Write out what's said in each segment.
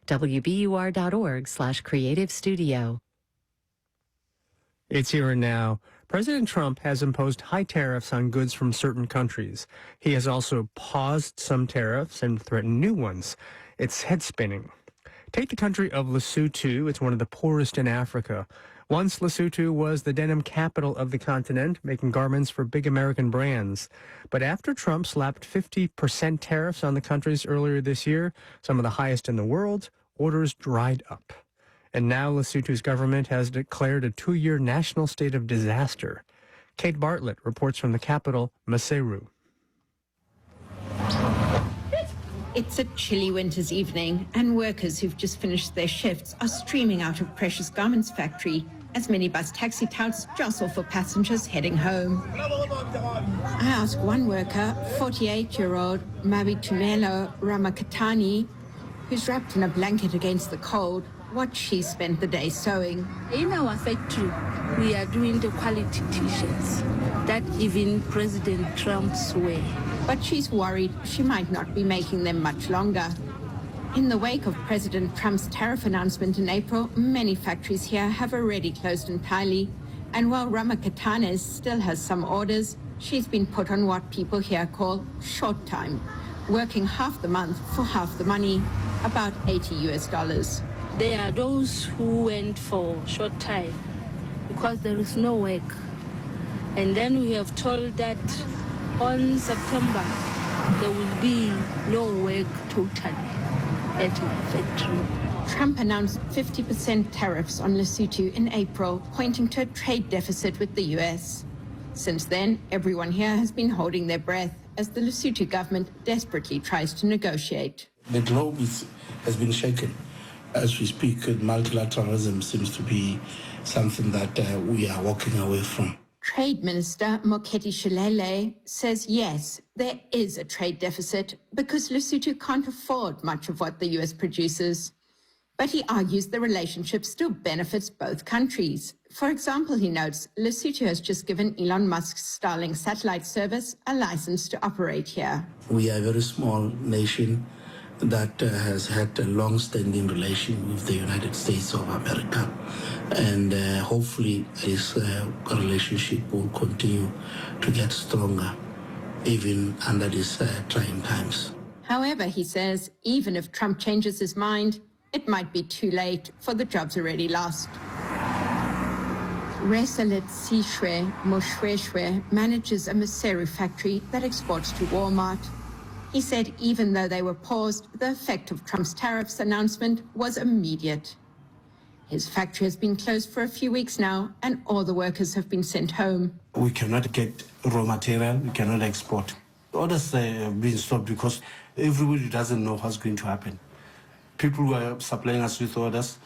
WBUR.org/creative studio. It's here and now. President Trump has imposed high tariffs on goods from certain countries. He has also paused some tariffs and threatened new ones. It's head-spinning. Take the country of Lesotho. It's one of the poorest in Africa. Once Lesotho was the denim capital of the continent, making garments for big American brands. But after Trump slapped 50% tariffs on the countries earlier this year, some of the highest in the world, orders dried up. And now Lesotho's government has declared a 2-year national state of disaster. Kate Bartlett reports from the capital, Maseru. It's a chilly winter's evening, and workers who've just finished their shifts are streaming out of Precious Garments Factory as minibus taxi touts jostle for passengers heading home. I ask one worker, 48-year-old Mabitumelo Ramakatani, who's wrapped in a blanket against the cold, what she spent the day sewing. In our factory, we are doing the quality t-shirts that even President Trump's wear. But she's worried she might not be making them much longer. In the wake of President Trump's tariff announcement in April, many factories here have already closed entirely. And while Ramakatane still has some orders, she's been put on what people here call short time, working half the month for half the money, about $80. There are those who went for short time because there is no work. And then we have told that on September there will be no work totally at my factory. Trump announced 50% tariffs on Lesotho in April, pointing to a trade deficit with the U.S. Since then, everyone here has been holding their breath as the Lesotho government desperately tries to negotiate. The globe has been shaken. As we speak, multilateralism seems to be something that we are walking away from. Trade Minister Moketi Shilele says yes, there is a trade deficit because Lesotho can't afford much of what the U.S. produces. But he argues the relationship still benefits both countries. For example, he notes, Lesotho has just given Elon Musk's Starlink satellite service a license to operate here. We are a very small nation that has had a long-standing relation with the United States of America. And hopefully this relationship will continue to get stronger, even under these trying times. However, he says, even if Trump changes his mind, it might be too late for the jobs already lost. Resalet Sishwe Moshweshwe manages a Maseru factory that exports to Walmart. He said even though they were paused, the effect of Trump's tariffs announcement was immediate. His factory has been closed for a few weeks now, and all the workers have been sent home. We cannot get raw material, we cannot export. Orders have been stopped because everybody doesn't know what's going to happen. People who are supplying us with orders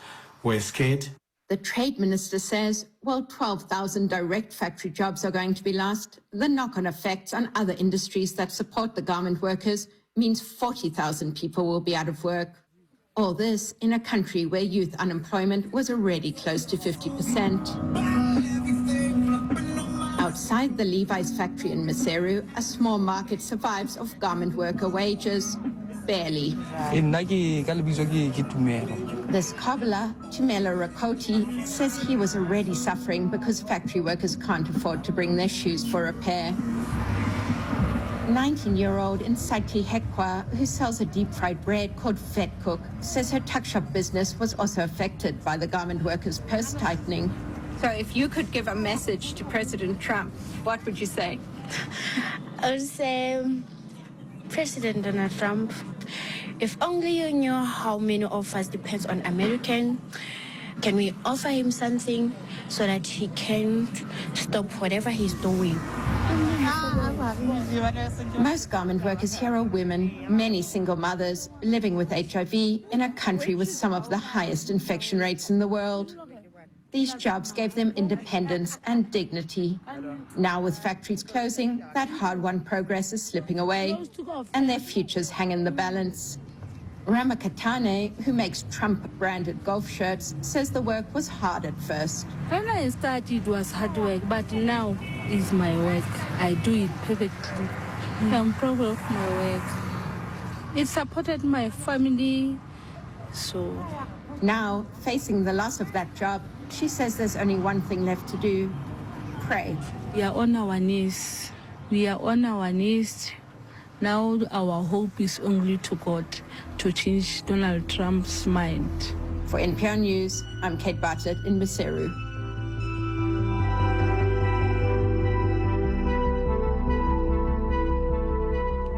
were scared. The trade minister says, while 12,000 direct factory jobs are going to be lost, the knock-on effects on other industries that support the garment workers means 40,000 people will be out of work. All this in a country where youth unemployment was already close to 50%. Outside the Levi's factory in Maseru, a small market survives off garment worker wages. Barely. This cobbler, Tumelo Rakoti, says he was already suffering because factory workers can't afford to bring their shoes for repair. 19-year-old Insati Hekwa, who sells a deep-fried bread called Vet Cook, says her tuck shop business was also affected by the garment workers' purse tightening. So if you could give a message to President Trump, what would you say? I would say, President Donald Trump, if only you knew how many of us depends on American, can we offer him something so that he can stop whatever he's doing? Most garment workers here are women, many single mothers, living with HIV in a country with some of the highest infection rates in the world. These jobs gave them independence and dignity. Now with factories closing, that hard-won progress is slipping away, and their futures hang in the balance. Ramakatane, who makes Trump-branded golf shirts, says the work was hard at first. When I started, it was hard work, but now it's my work. I do it perfectly. I'm proud of my work. It supported my family, So Now, facing the loss of that job, she says there's only one thing left to do: pray. we are on our knees. We are on our knees. Now our hope is only to God to change Donald Trump's mind. For NPR News, I'm Kate Bartlett in Maseru.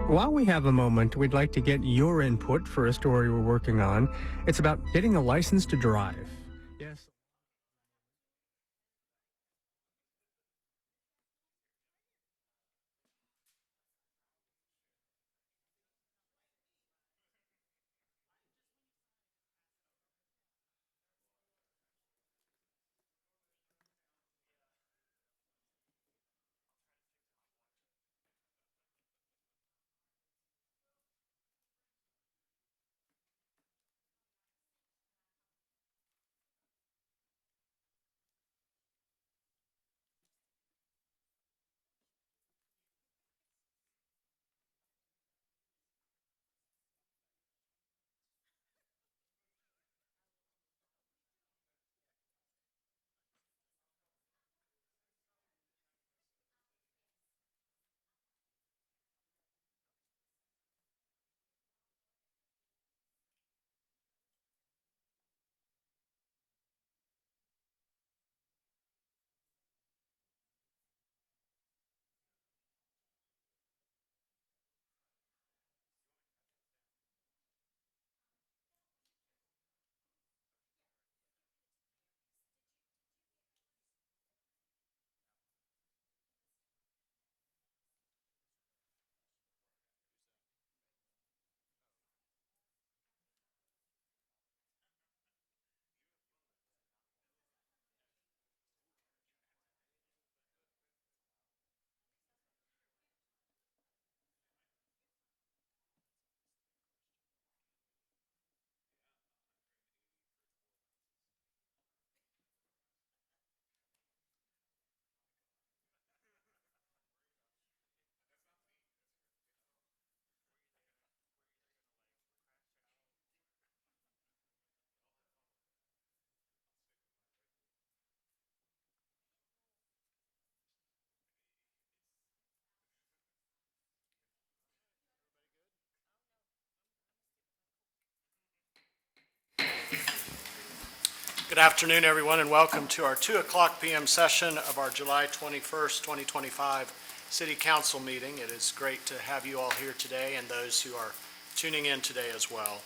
While we have a moment, we'd like to get your input for a story we're working on. It's about getting a license to drive. Yes. Good afternoon, everyone, and welcome to our 2 o'clock p.m. session of our July 21st, 2025 City Council meeting. It is great to have you all here today and those who are tuning in today as well.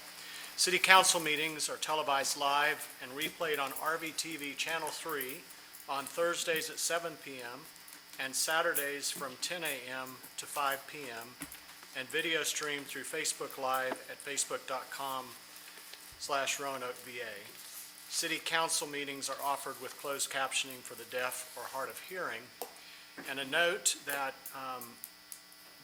City Council meetings are televised live and replayed on RVTV Channel 3 on Thursdays at 7 p.m. and Saturdays from 10 a.m. to 5 p.m. and video streamed through Facebook Live at facebook.com/Roanoke VA. City Council meetings are offered with closed captioning for the deaf or hard of hearing. And a note that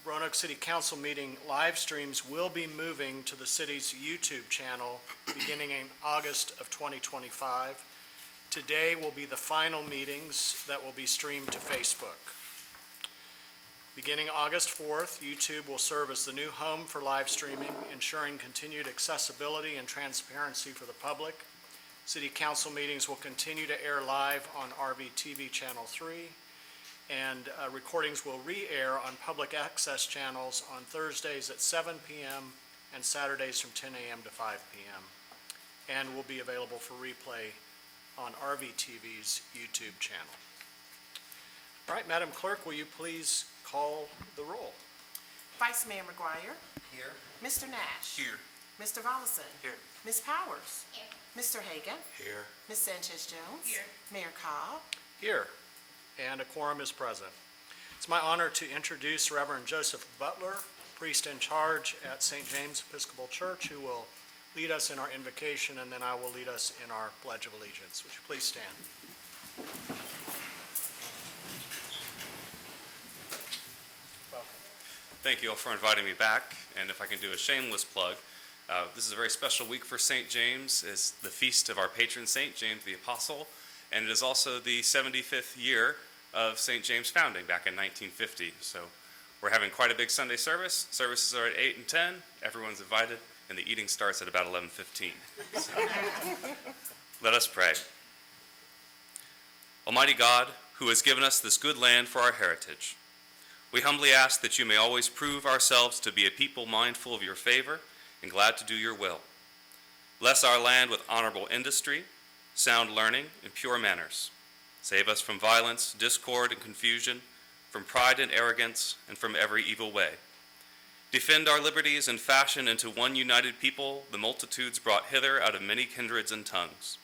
Roanoke City Council meeting live streams will be moving to the city's YouTube channel beginning in August of 2025. Today will be the final meetings that will be streamed to Facebook. Beginning August 4th, YouTube will serve as the new home for live streaming, ensuring continued accessibility and transparency for the public. City Council meetings will continue to air live on RVTV Channel 3, and recordings will re-air on public access channels on Thursdays at 7 p.m. and Saturdays from 10 a.m. to 5 p.m. and will be available for replay on RVTV's YouTube channel. All right, Madam Clerk, will you please call the roll? Vice Mayor McGuire. Here. Mr. Nash. Here. Mr. Vollison. Here. Ms. Powers. Here. Mr. Hagan. Here. Ms. Sanchez-Jones. Here. Mayor Cobb. Here, and a quorum is present. It's my honor to introduce Reverend Joseph Butler, priest in charge at St. James Episcopal Church, who will lead us in our invocation, and then I will lead us in our Pledge of Allegiance. Would you please stand? Thank you all for inviting me back, and if I can do a shameless plug, this is a very special week for St. James. It's the feast of our patron saint, James the Apostle, and it is also the 75th year of St. James' founding back in 1950. So we're having quite a big Sunday service. Services are at 8 and 10. Everyone's invited. and the eating starts at about 11:15. So, let us pray. Almighty God, who has given us this good land for our heritage, we humbly ask that you may always prove ourselves to be a people mindful of your favor and glad to do your will. Bless our land with honorable industry, sound learning, and pure manners. Save us from violence, discord, and confusion, from pride and arrogance, and from every evil way. Defend our liberties and fashion into one united people the multitudes brought hither out of many kindreds and tongues.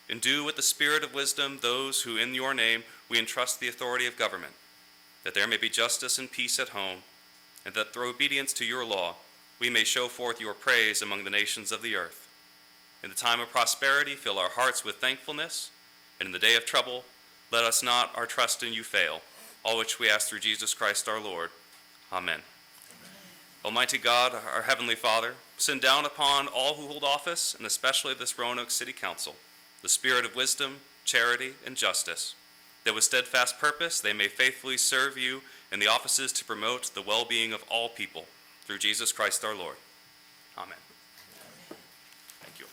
Endue with the spirit of wisdom those who in your name we entrust the authority of government, that there may be justice and peace at home, and that through obedience to your law we may show forth your praise among the nations of the earth. In the time of prosperity, fill our hearts with thankfulness, and in the day of trouble, let us not our trust in you fail, all which we ask through Jesus Christ our Lord. Amen. Almighty God, our Heavenly Father, send down upon all who hold office, and especially this Roanoke City Council, the spirit of wisdom, charity, and justice, that with steadfast purpose they may faithfully serve you in the offices to promote the well-being of all people, through Jesus Christ our Lord. Amen. Thank you.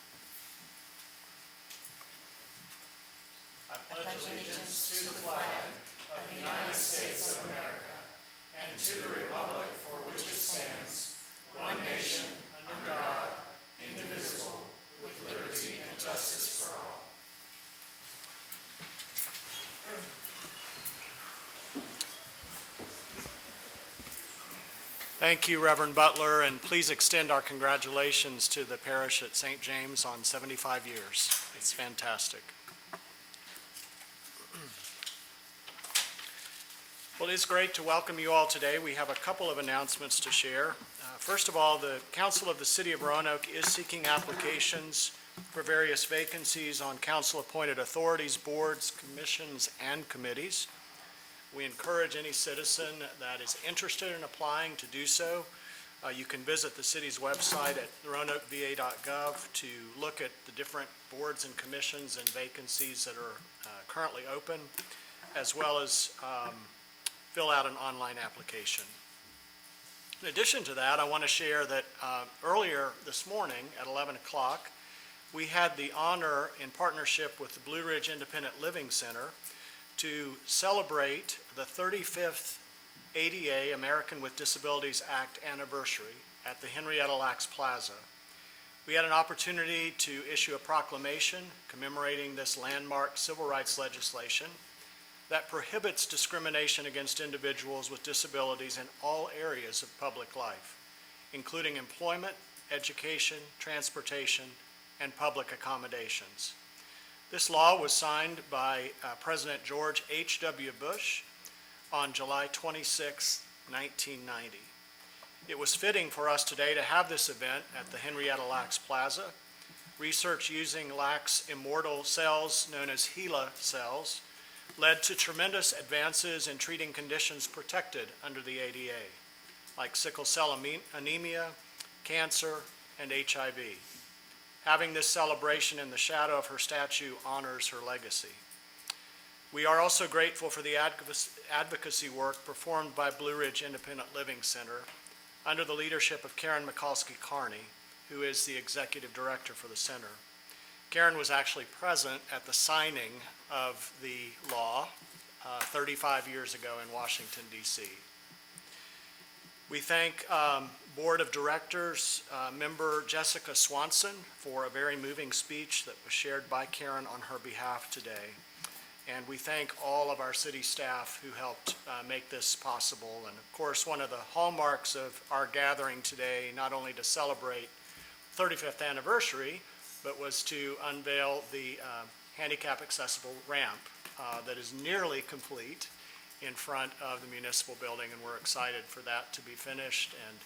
Thank you, Reverend Butler, and please extend our congratulations to the parish at St. James on 75 years. It's fantastic. Well, it is great to welcome you all today. We have a couple of announcements to share. First of all, the Council of the City of Roanoke is seeking applications for various vacancies on council-appointed authorities, boards, commissions, and committees. We encourage any citizen that is interested in applying to do so. You can visit the city's website at roanokeva.gov to look at the different boards and commissions and vacancies that are currently open, as well as fill out an online application. In addition to that, I want to share that earlier this morning at 11 o'clock, we had the honor, in partnership with the Blue Ridge Independent Living Center, to celebrate the 35th ADA, American with Disabilities Act anniversary at the Henrietta Lacks Plaza. We had an opportunity to issue a proclamation commemorating this landmark civil rights legislation that prohibits discrimination against individuals with disabilities in all areas of public life, including employment, education, transportation, and public accommodations. This law was signed by President George H.W. Bush on July 26, 1990. It was fitting for us today to have this event at the Henrietta Lacks Plaza. Research using Lacks immortal cells, known as HeLa cells, led to tremendous advances in treating conditions protected under the ADA, like sickle cell anemia, cancer, and HIV. Having this celebration in the shadow of her statue honors her legacy. We are also grateful for the advocacy work performed by Blue Ridge Independent Living Center under the leadership of Karen Mikulski-Carney, who is the executive director for the center. Karen was actually present at the signing of the law 35 years ago in Washington, D.C. We thank Board of Directors member Jessica Swanson for a very moving speech that was shared by Karen on her behalf today. And we thank all of our city staff who helped make this possible. And of course, one of the hallmarks of our gathering today, not only to celebrate 35th anniversary, but was to unveil the handicap accessible ramp that is nearly complete in front of the municipal building, and we're excited for that to be finished and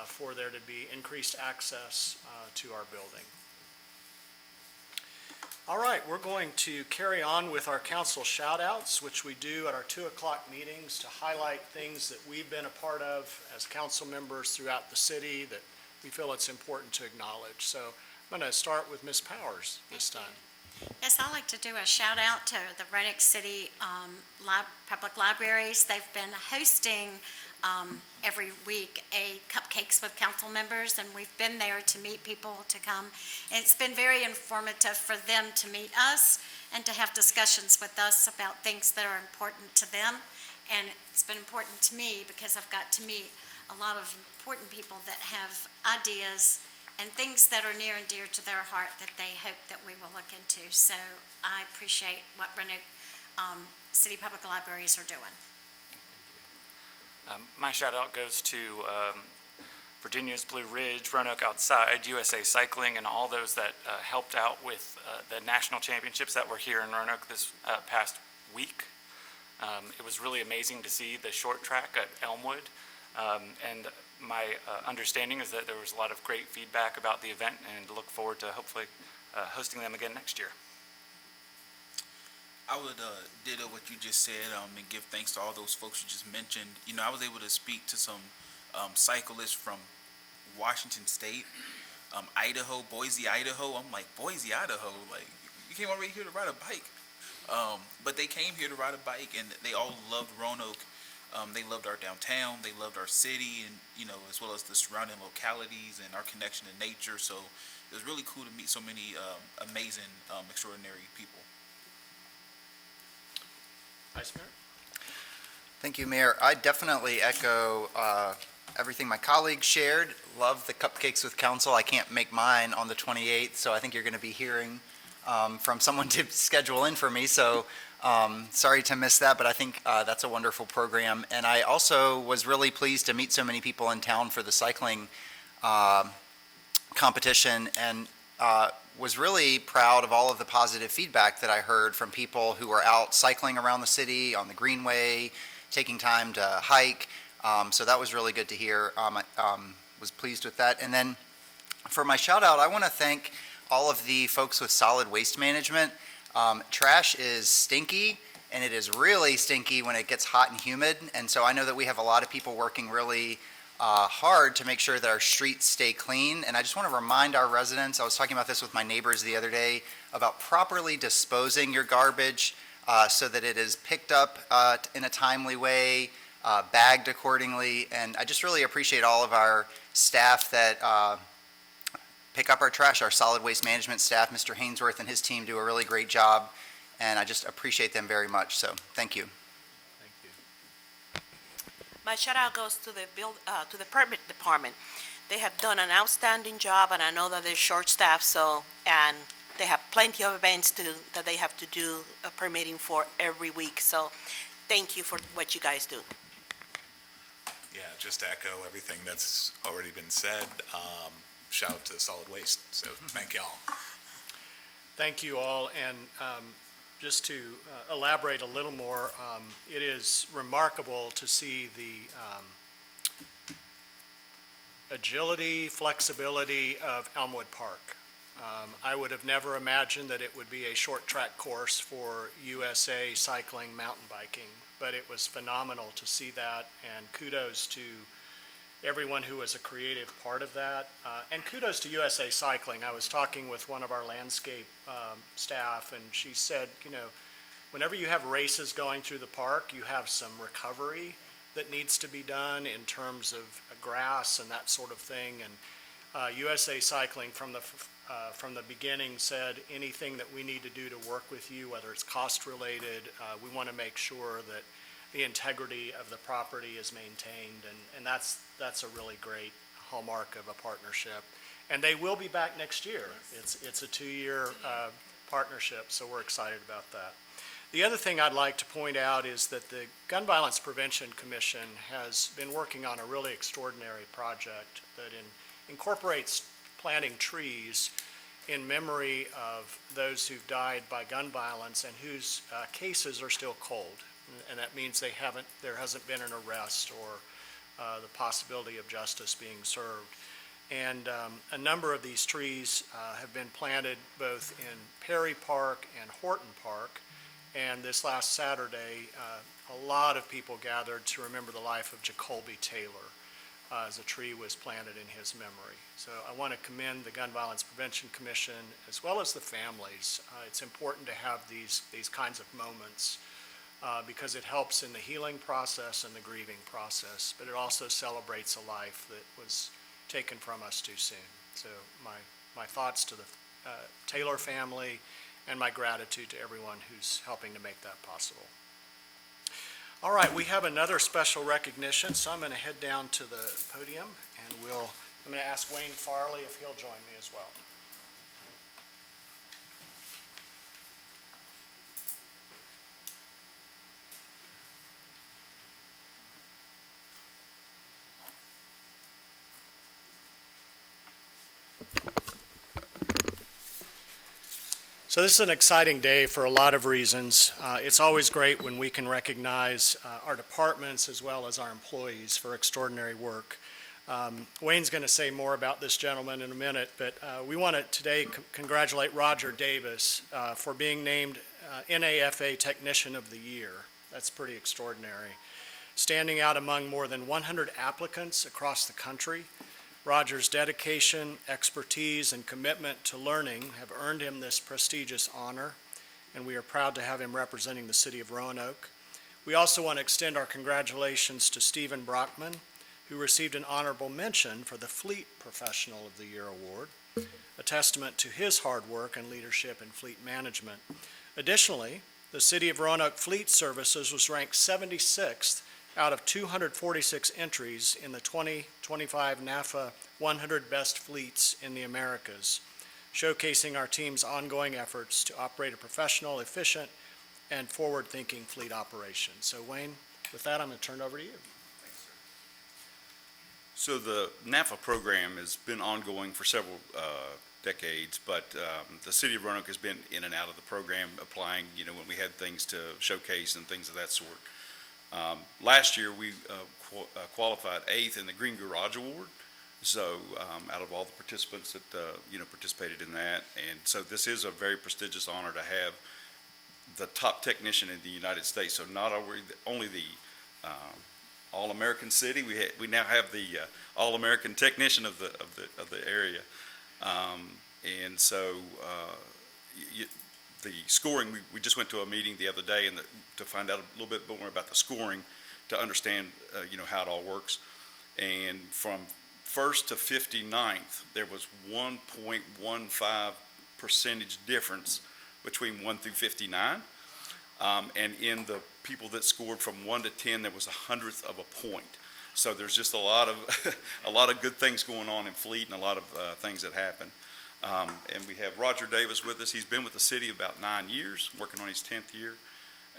for there to be increased access to our building. All right, we're going to carry on with our council shout-outs, which we do at our 2 o'clock meetings to highlight things that we've been a part of as council members throughout the city that we feel it's important to acknowledge. So I'm going to start with Ms. Powers this time. Yes, I'd like to do a shout out to the Roanoke City Public Libraries. They've been hosting every week a Cupcakes with Council members, and we've been there to meet people, to come. And it's been very informative for them to meet us and to have discussions with us about things that are important to them. And it's been important to me because I've got to meet a lot of important people that have ideas and things that are near and dear to their heart that they hope that we will look into. So I appreciate what Roanoke City Public Libraries are doing. My shout out goes to Virginia's Blue Ridge, Roanoke Outside, USA Cycling, and all those that helped out with the national championships that were here in Roanoke this past week. It was really amazing to see the short track at Elmwood, and my understanding is that there was a lot of great feedback about the event, and look forward to hopefully hosting them again next year. I would ditto what you just said and give thanks to all those folks you just mentioned. You know, I was able to speak to some cyclists from Washington State, Idaho, Boise, Idaho. I'm like, Boise, Idaho? Like, you came already here to ride a bike. But they came here to ride a bike, and they all loved Roanoke. They loved our downtown, they loved our city, and, you know, as well as the surrounding localities and our connection to nature. So it was really cool to meet so many amazing, extraordinary people. Vice Mayor? Thank you, Mayor. I definitely echo everything my colleagues shared. Love the Cupcakes with Council. I can't make mine on the 28th, so I think you're going to be hearing from someone to schedule in for me. So sorry to miss that, but I think that's a wonderful program. And I also was really pleased to meet so many people in town for the cycling competition, and was really proud of all of the positive feedback that I heard from people who were out cycling around the city on the Greenway, taking time to hike. So that was really good to hear. I was pleased with that. And then for my shout out, I want to thank all of the folks with solid waste management. Trash is stinky, and it is really stinky when it gets hot and humid. And so I know that we have a lot of people working really hard to make sure that our streets stay clean. And I just want to remind our residents, I was talking about this with my neighbors the other day, about properly disposing your garbage so that it is picked up in a timely way, bagged accordingly. And I just really appreciate all of our staff that pick up our trash. Our solid waste management staff, Mr. Hainsworth and his team, do a really great job, and I just appreciate them very much. So thank you. My shout out goes to the permit department. They have done an outstanding job, and I know that they're short staffed, and they have plenty of events that they have to do permitting for every week. So thank you for what you guys do. Yeah, just to echo everything that's already been said. Shout out to solid waste. So thank y'all. Thank you all, and just to elaborate a little more, it is remarkable to see the agility, flexibility of Elmwood Park. I would have never imagined that it would be a short track course for USA cycling, mountain biking, but it was phenomenal to see that, and kudos to everyone who was a creative part of that. And kudos to USA Cycling. I was talking with one of our landscape staff, and she said, you know, whenever you have races going through the park, you have some recovery that needs to be done in terms of grass and that sort of thing. And USA Cycling from the beginning said anything that we need to do to work with you, whether it's cost related, we want to make sure that the integrity of the property is maintained, and that's a really great hallmark of a partnership. And they will be back next year. It's a 2-year partnership, so we're excited about that. The other thing I'd like to point out is that the Gun Violence Prevention Commission has been working on a really extraordinary project that incorporates planting trees in memory of those who've died by gun violence and whose cases are still cold. And that means there hasn't been an arrest or the possibility of justice being served. And a number of these trees have been planted both in Perry Park and Horton Park. And this last Saturday, a lot of people gathered to remember the life of Jacoby Taylor as a tree was planted in his memory. So I want to commend the Gun Violence Prevention Commission as well as the families. It's important to have these kinds of moments because it helps in the healing process and the grieving process, but it also celebrates a life that was taken from us too soon. So my thoughts to the Taylor family and my gratitude to everyone who's helping to make that possible. All right, we have another special recognition, so I'm going to head down to the podium and I'm going to ask Wayne Farley if he'll join me as well. So this is an exciting day for a lot of reasons. It's always great when we can recognize our departments as well as our employees for extraordinary work. Wayne's going to say more about this gentleman in a minute, but we want to today congratulate Roger Davis for being named NAFA Technician of the Year. That's pretty extraordinary. Standing out among more than 100 applicants across the country, Roger's dedication, expertise, and commitment to learning have earned him this prestigious honor, and we are proud to have him representing the city of Roanoke. We also want to extend our congratulations to Stephen Brockman, who received an honorable mention for the Fleet Professional of the Year award, a testament to his hard work and leadership in fleet management. Additionally, the City of Roanoke Fleet Services was ranked 76th out of 246 entries in the 2025 NAFA 100 Best Fleets in the Americas, showcasing our team's ongoing efforts to operate a professional, efficient, and forward-thinking fleet operation. So Wayne, with that, I'm going to turn it over to you. So the NAFA program has been ongoing for several decades, but the City of Roanoke has been in and out of the program, applying, when we had things to showcase and things of that sort. Last year, we qualified 8th in the Green Garage Award. So out of all the participants that, participated in that. And so this is a very prestigious honor to have the top technician in the United States. So not only the All-American City, we now have the All-American Technician of the area. And so the scoring, we just went to a meeting the other day to find out a little bit more about the scoring, to understand how it all works. And from 1st to 59th, there was 1.15 percentage difference between 1 through 59. And in the people that scored from 1 to 10, there was 100th of a point. So there's just a lot of good things going on in fleet, and a lot of things that happen. And we have Roger Davis with us. He's been with the city about 9 years, working on his 10th year.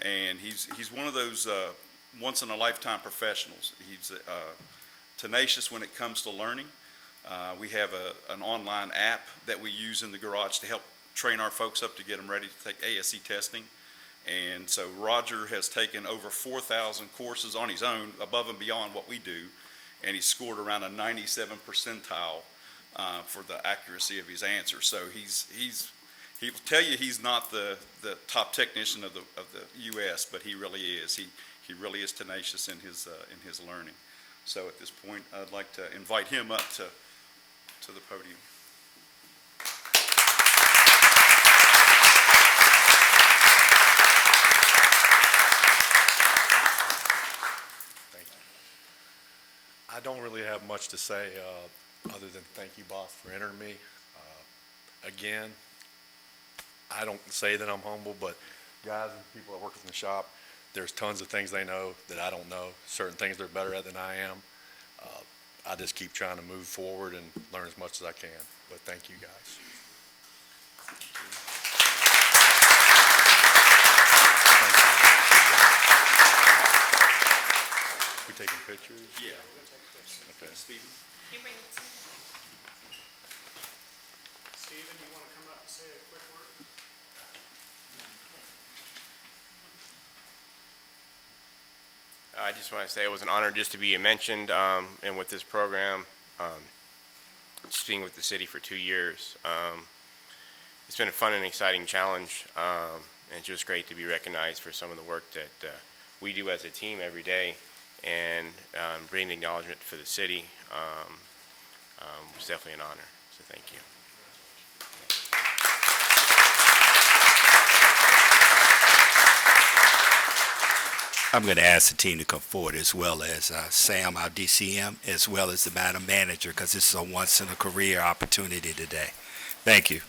And he's one of those once-in-a-lifetime professionals. He's tenacious when it comes to learning. We have an online app that we use in the garage to help train our folks up to get them ready to take ASE testing. And so Roger has taken over 4,000 courses on his own, above and beyond what we do, and he's scored around a 97 percentile for the accuracy of his answers. So he'll tell you he's not the top technician of the U.S., but he really is. He really is tenacious in his learning. So at this point, I'd like to invite him up to the podium. Thank you. I don't really have much to say other than thank you, boss, for entering me. Again, I don't say that I'm humble, but guys and people that work in the shop, there's tons of things they know that I don't know, certain things they're better at than I am. I just keep trying to move forward and learn as much as I can, but thank you guys. We taking pictures? Yeah. Okay. Stephen, you want to come up and say a quick word? I just want to say it was an honor just to be mentioned, and with this program, just being with the city for 2 years. It's been a fun and exciting challenge, and it's just great to be recognized for some of the work that we do as a team every day, and bringing acknowledgement for the city was definitely an honor, so thank you. I'm going to ask the team to come forward, as well as Sam, our DCM, as well as the Madam Manager, because this is a once-in-a-career opportunity today. Thank you.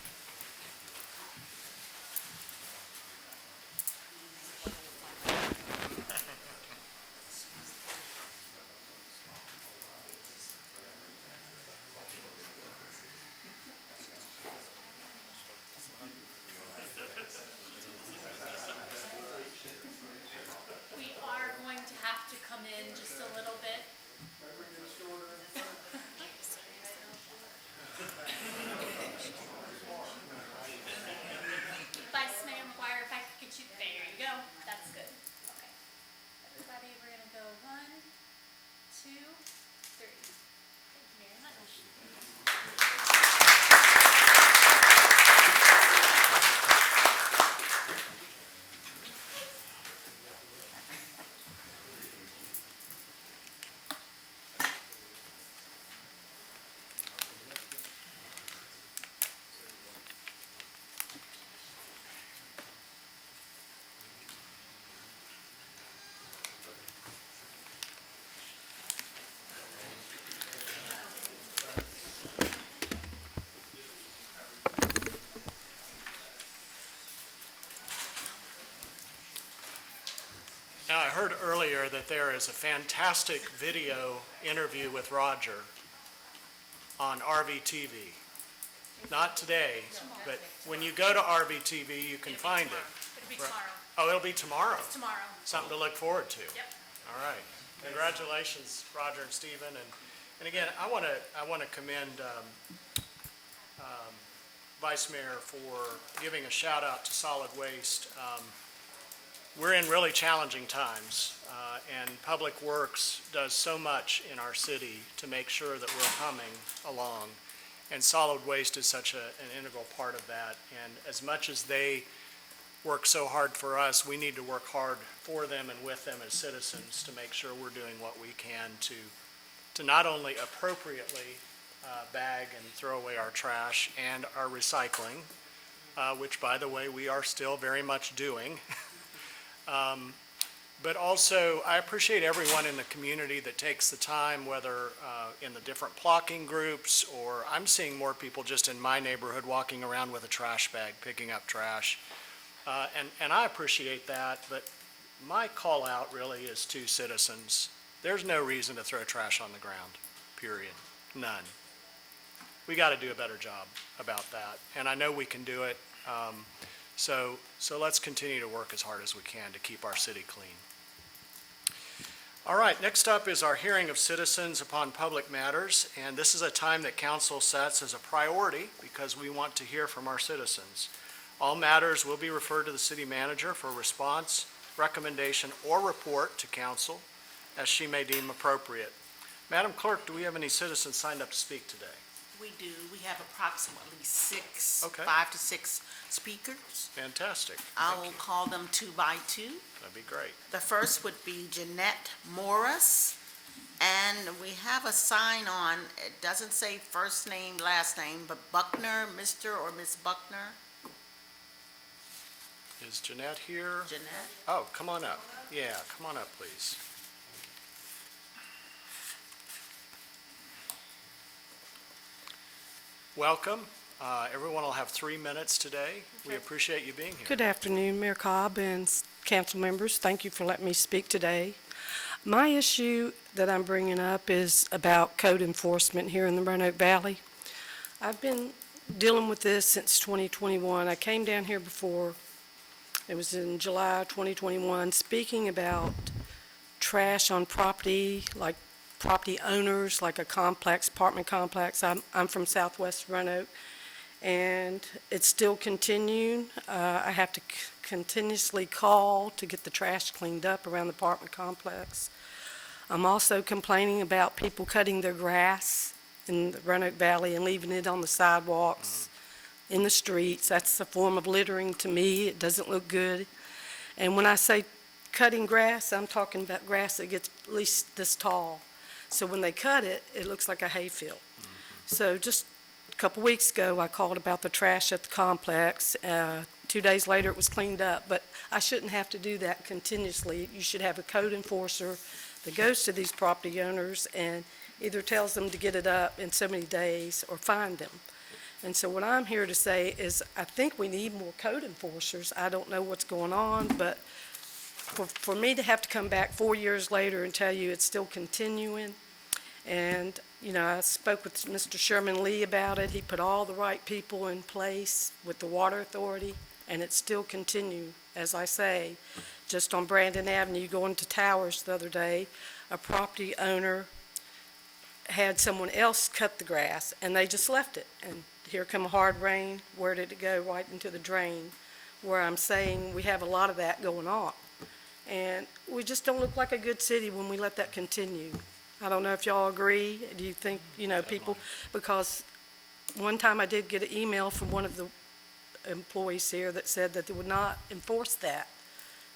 We are going to have to come in just a little bit. Vice Mayor McGuire, if I could get you, there you go. That's good. Okay. Everybody, we're gonna go 1, 2, 3. Thank you very much. Now, I heard earlier that there is a fantastic video interview with Roger on RVTV. Not today, but when you go to RVTV, you can find it. It'll be tomorrow. Oh, it'll be tomorrow. It's tomorrow. Something to look forward to. Yep. All right. Congratulations, Roger and Stephen. And again, I want to commend Vice Mayor for giving a shout out to solid waste. We're in really challenging times, and Public Works does so much in our city to make sure that we're humming along. And solid waste is such an integral part of that. And as much as they work so hard for us, we need to work hard for them and with them as citizens to make sure we're doing what we can to not only appropriately bag and throw away our trash and our recycling, which, by the way, we are still very much doing. But also, I appreciate everyone in the community that takes the time, whether in the different blocking groups, or I'm seeing more people just in my neighborhood walking around with a trash bag, picking up trash. And I appreciate that, but my call out really is to citizens. There's no reason to throw trash on the ground, period. None. We got to do a better job about that, and I know we can do it. So let's continue to work as hard as we can to keep our city clean. All right, next up is our hearing of citizens upon public matters, and this is a time that council sets as a priority because we want to hear from our citizens. All matters will be referred to the city manager for response, recommendation, or report to council as she may deem appropriate. Madam Clerk, do we have any citizens signed up to speak today? We do. We have approximately 5 to 6 speakers. Fantastic. I will call them 2 by 2. That'd be great. The first would be Jeanette Morris, and we have a sign on, it doesn't say first name, last name, but Buckner, Mr. or Miss Buckner. Is Jeanette here? Jeanette? Oh, come on up. Yeah, come on up, please. Welcome. Everyone will have 3 minutes today. We appreciate you being here. Good afternoon, Mayor Cobb and council members. Thank you for letting me speak today. My issue that I'm bringing up is about code enforcement here in the Roanoke Valley. I've been dealing with this since 2021. I came down here before, it was in July 2021, speaking about trash on property, like property owners, like a complex, apartment complex. I'm from Southwest Roanoke, and it's still continuing. I have to continuously call to get the trash cleaned up around the apartment complex. I'm also complaining about people cutting their grass in the Roanoke Valley and leaving it on the sidewalks, in the streets. That's a form of littering to me. It doesn't look good. And when I say cutting grass, I'm talking about grass that gets at least this tall. So when they cut it, it looks like a hayfield. So just a couple weeks ago, I called about the trash at the complex. 2 2 days later, it was cleaned up. But I shouldn't have to do that continuously. You should have a code enforcer that goes to these property owners and either tells them to get it up in so many days or fine them. And so what I'm here to say is I think we need more code enforcers. I don't know what's going on, but for me to have to come back 4 years later and tell you it's still continuing, and, you know, I spoke with Mr. Sherman Lee about it. He put all the right people in place with the Water Authority, and it's still continue. As I say, just on Brandon Avenue, going to Towers the other day, a property owner had someone else cut the grass, and they just left it. And here come a hard rain. Where did it go? Right into the drain, where I'm saying we have a lot of that going on. And we just don't look like a good city when we let that continue. I don't know if y'all agree. Do you think, you know, people, because one time I did get an email from one of the employees here that said that they would not enforce that,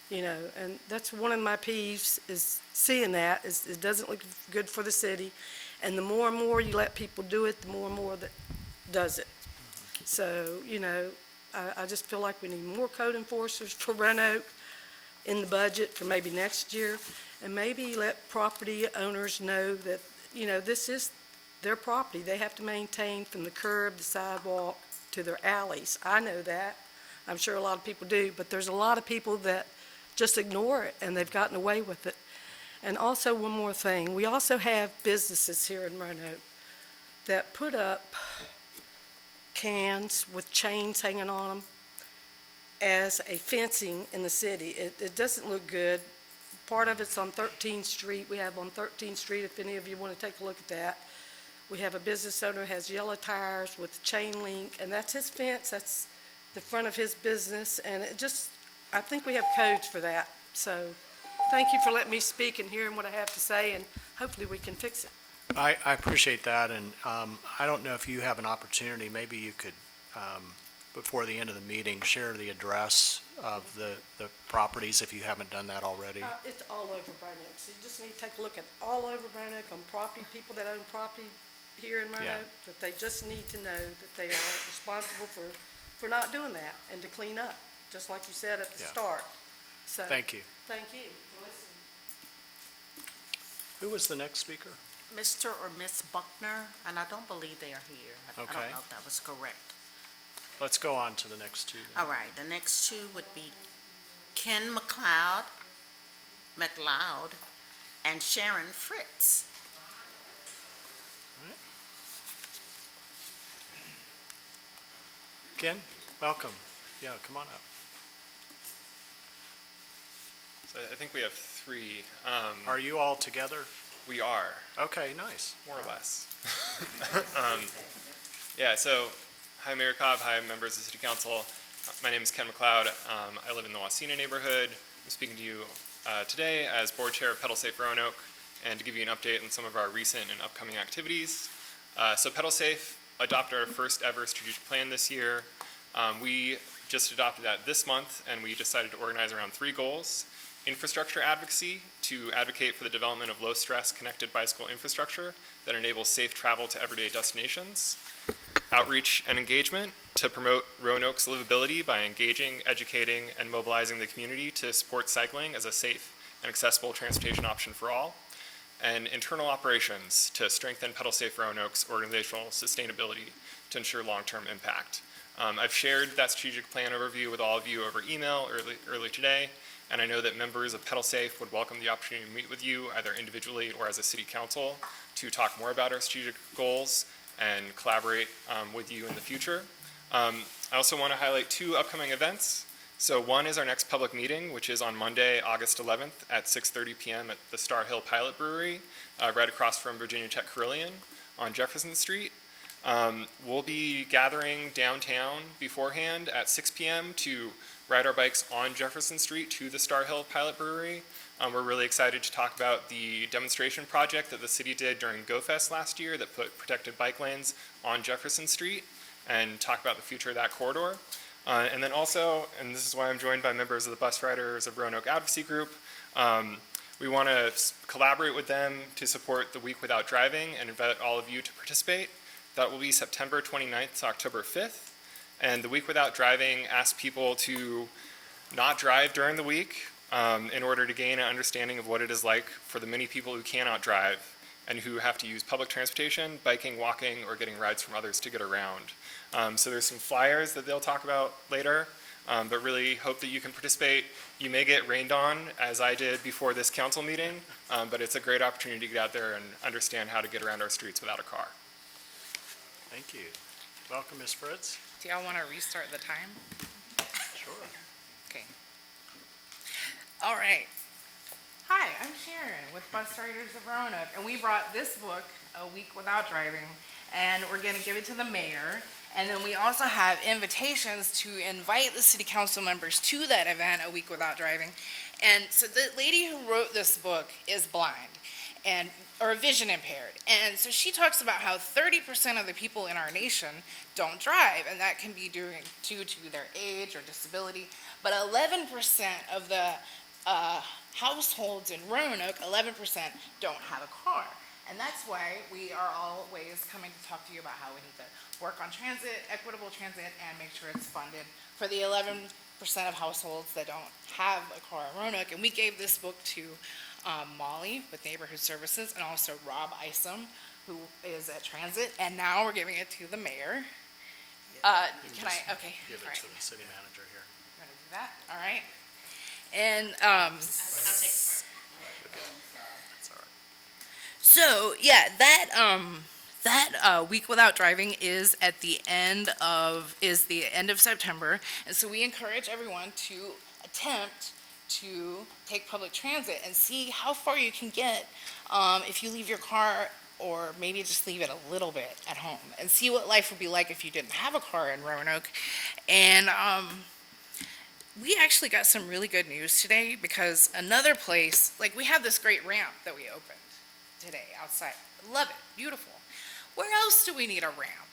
you know, and that's one of my peeves is seeing that. It doesn't look good for the city. And the more and more you let people do it, the more and more that does it. So, you know, I just feel like we need more code enforcers for Roanoke in the budget for maybe next year, and maybe let property owners know that, you know, this is their property. They have to maintain from the curb, the sidewalk, to their alleys. I know that. I'm sure a lot of people do, but there's a lot of people that just ignore it, and they've gotten away with it. And also, one more thing. We also have businesses here in Roanoke that put up cans with chains hanging on them as a fencing in the city. It doesn't look good. Part of it's on 13th Street. We have on 13th Street, if any of you want to take a look at that. We have a business owner who has yellow tires with chain link, and that's his fence. That's the front of his business, and it just, I think we have codes for that. So thank you for letting me speak and hearing what I have to say, and hopefully we can fix it. I appreciate that, and I don't know if you have an opportunity, maybe you could, before the end of the meeting, share the address of the properties if you haven't done that already. It's all over Roanoke, so you just need to take a look at all over Roanoke on property, people that own property here in Roanoke, that they just need to know that they are responsible for not doing that and to clean up, just like you said at the start. So Thank you. Thank you. Who was the next speaker? Mr. or Miss Buckner, and I don't believe they are here. I don't Okay. know if that was correct. Let's go on to the next two. then. All right, the next two would be Ken McLeod, and Sharon Fritz. Ken, welcome. Yeah, come on up. So I think we have three. Are you all together? We are. Okay, nice. More or less. Yeah, so hi, Mayor Cobb. Hi, members of the City Council. My name is Ken McLeod. I live in the Wasena neighborhood. I'm speaking to you today as Board Chair of Pedal Safe Roanoke and to give you an update on some of our recent and upcoming activities. So Pedal Safe adopted our first ever strategic plan this year. We just adopted that this month, and we decided to organize around three goals. Infrastructure advocacy, to advocate for the development of low-stress connected bicycle infrastructure that enables safe travel to everyday destinations. Outreach and engagement, to promote Roanoke's livability by engaging, educating, and mobilizing the community to support cycling as a safe and accessible transportation option for all. And internal operations, to strengthen Pedal Safe Roanoke's organizational sustainability to ensure long-term impact. I've shared that strategic plan overview with all of you over email early today, and I know that members of Pedal Safe would welcome the opportunity to meet with you either individually or as a city council to talk more about our strategic goals and collaborate with you in the future. I also want to highlight two upcoming events. So one is our next public meeting, which is on Monday, August 11th at 6:30 p.m. at the Star Hill Pilot Brewery, right across from Virginia Tech Carilion on Jefferson Street. We'll be gathering downtown beforehand at 6 p.m. to ride our bikes on Jefferson Street to the Star Hill Pilot Brewery. We're really excited to talk about the demonstration project that the city did during GoFest last year that put protected bike lanes on Jefferson Street and talk about the future of that corridor. And then also, and this is why I'm joined by members of the Bus Riders of Roanoke Advocacy Group, we want to collaborate with them to support the Week Without Driving and invite all of you to participate. That will be September 29th to October 5th. And the Week Without Driving asks people to not drive during the week in order to gain an understanding of what it is like for the many people who cannot drive and who have to use public transportation, biking, walking, or getting rides from others to get around. So there's some flyers that they'll talk about later, but really hope that you can participate. You may get rained on, as I did before this council meeting, but it's a great opportunity to get out there and understand how to get around our streets without a car. Thank you. Welcome, Ms. Fritz. Do y'all want to restart the time? Sure. Okay. All right. Hi, I'm Sharon with Bus Riders of Roanoke, and we brought this book, A Week Without Driving, and we're going to give it to the mayor. And then we also have invitations to invite the city council members to that event, A Week Without Driving. And so the lady who wrote this book is blind or vision impaired. And so she talks about how 30% of the people in our nation don't drive, and that can be due to their age or disability. But 11% of the households in Roanoke, 11% don't have a car. And that's why we are always coming to talk to you about how we need to work on transit, equitable transit, and make sure it's funded for the 11% of households that don't have a car in Roanoke. And we gave this book to Molly with Neighborhood Services and also Rob Isom, who is at Transit. And now we're giving it to the mayor. Can I? Okay. Give it all right. to the city manager here. You want to do that? All right. And so yeah, that Week Without Driving is at the end of September, and so we encourage everyone to attempt to take public transit and see how far you can get if you leave your car, or maybe just leave it a little bit at home, and see what life would be like if you didn't have a car in Roanoke. And we actually got some really good news today, because another place, like we have this great ramp that we opened today outside. Love it, beautiful. Where else do we need a ramp?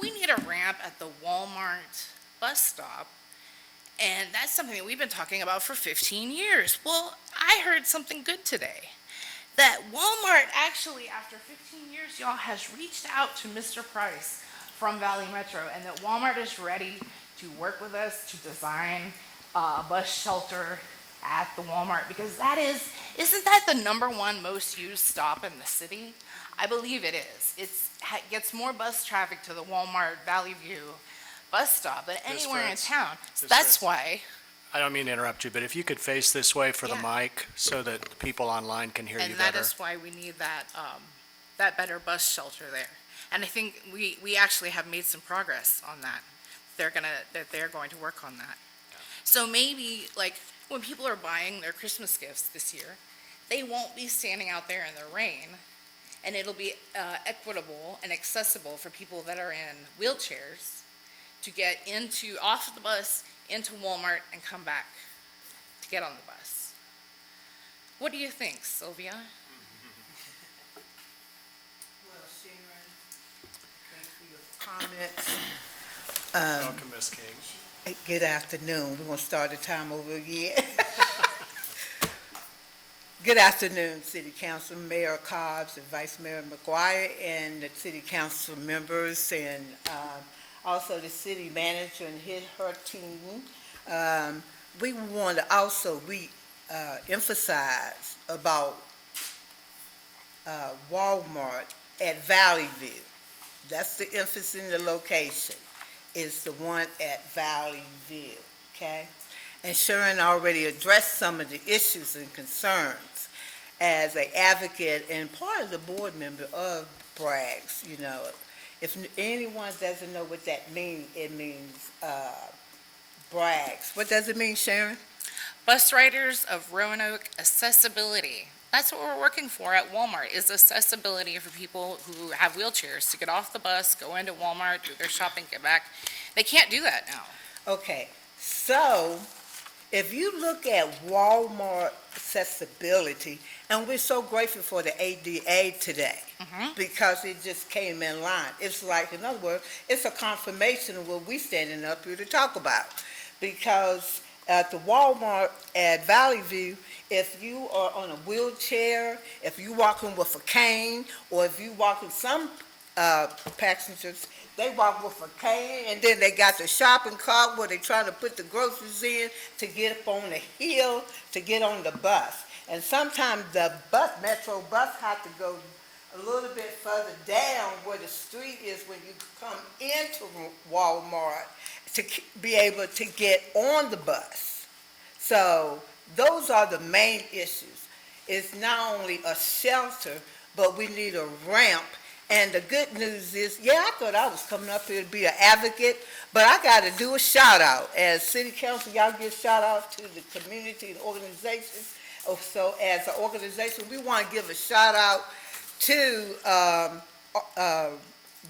We need a ramp at the Walmart bus stop, and that's something that we've been talking about for 15 years. Well, I heard something good today, that Walmart actually, after 15 years, y'all, has reached out to Mr. Price from Valley Metro, and that Walmart is ready to work with us to design a bus shelter at the Walmart, because isn't that the #1 most used stop in the city? I believe it is. It gets more bus traffic to the Walmart Valley View bus stop than anywhere in town. So that's why. I don't mean to interrupt you, but if you could face this way for the mic so that the people online can hear you And better. that is why we need that better bus shelter there. And I think we actually have made some progress on that. They're going to work on that. So maybe, like, when people are buying their Christmas gifts this year, they won't be standing out there in the rain, and it'll be equitable and accessible for people that are in wheelchairs to get off the bus, into Walmart, and come back to get on the bus. What do you think, Sylvia? Well, Sharon, thanks for your comments. Welcome, Ms. King. Good afternoon. We're going to start the time over again. Good afternoon, City Council, Mayor Cobbs, and Vice Mayor McGuire, and the City Council members, and also the City Manager and her team. We want to also emphasize about Walmart at Valley View. That's the emphasis in the location. Is the one at Valley View, okay? And Sharon already addressed some of the issues and concerns as an advocate and part of the board member of Braggs, you know. If anyone doesn't know what that means, it means Braggs. What does it mean, Sharon? Bus Riders of Roanoke Accessibility. That's what we're working for at Walmart, is accessibility for people who have wheelchairs to get off the bus, go into Walmart, do their shopping, get back. They can't do that now. Okay, so if you look at Walmart accessibility, and we're so grateful for the ADA today, because it just came in line. It's like, in other words, it's a confirmation of what we're standing up here to talk about. Because at the Walmart at Valley View, if you are on a wheelchair, if you're walking with a cane, or if you're walking, some passengers, they walk with a cane, and then they got the shopping cart where they trying to put the groceries in to get up on the hill to get on the bus. And sometimes the metro bus have to go a little bit further down where the street is when you come into Walmart to be able to get on the bus. So those are the main issues. It's not only a shelter, but we need a ramp. And the good news is, yeah, I thought I was coming up here to be an advocate, but I got to do a shout out. As city council, y'all give shout outs to the community and organizations. So as an organization, we want to give a shout out to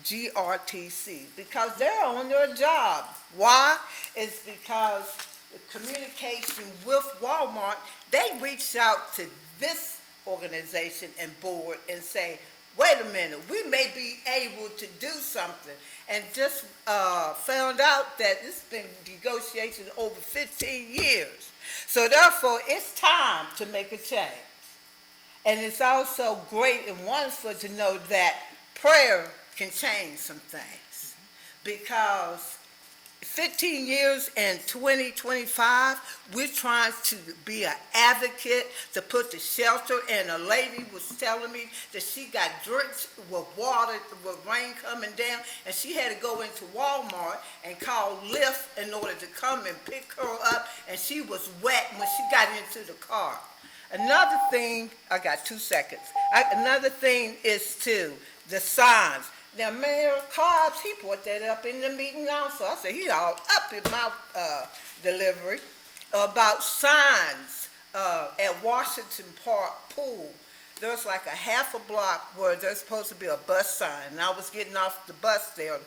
GRTC because they're on their job. Why? It's because the communication with Walmart, they reached out to this organization and board and say, wait a minute, we may be able to do something. And just found out that it's been negotiations over 15 years. So therefore, it's time to make a change. And it's also great and wonderful to know that prayer can change some things. Because 15 years and 2025, we're trying to be an advocate to put the shelter, and a lady was telling me that she got drenched with water, with rain coming down, and she had to go into Walmart and call Lyft in order to come and pick her up, and she was wet when she got into the car. Another thing, I got 2 seconds. Another thing is too, the signs. Now, Mayor Cobbs, he brought that up in the meeting also. I said, he all up in my delivery about signs at Washington Park Pool. There's like a half a block where there's supposed to be a bus sign, and I was getting off the bus there.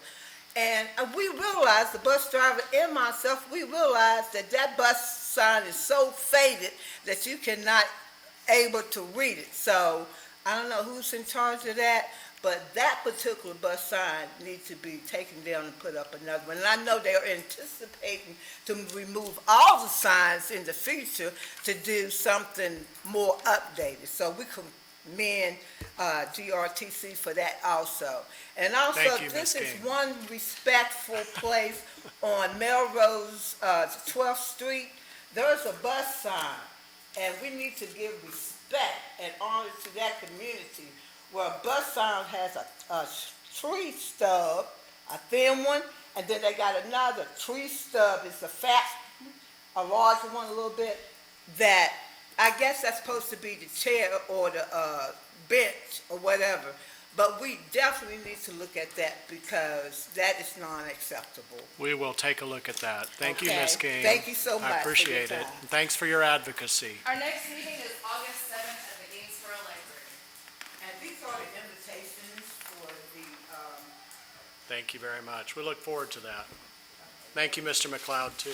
And we realized, the bus driver and myself, we realized that that bus sign is so faded that you cannot able to read it. So I don't know who's in charge of that, but that particular bus sign needs to be taken down and put up another one. And I know they're anticipating to remove all the signs in the future to do something more updated. So we commend GRTC for that also. And also, Thank you, this Ms. is King. one respectful place on Melrose, 12th Street. There's a bus sign, and we need to give respect and honor to that community where a bus sign has a tree stub, a thin one, and then they got another tree stub. It's a larger one a little bit, that I guess that's supposed to be the chair or the bench or whatever. But we definitely need to look at that because that is non-acceptable. We will take a look at that. Thank you, Okay. Ms. King. Thank you so much I for your appreciate it. time. And thanks for your advocacy. Our next meeting is August 7th at the Gainesboro Library. And these are the invitations for the, Thank you very much. We look forward to that. Thank you, Mr. McLeod, too.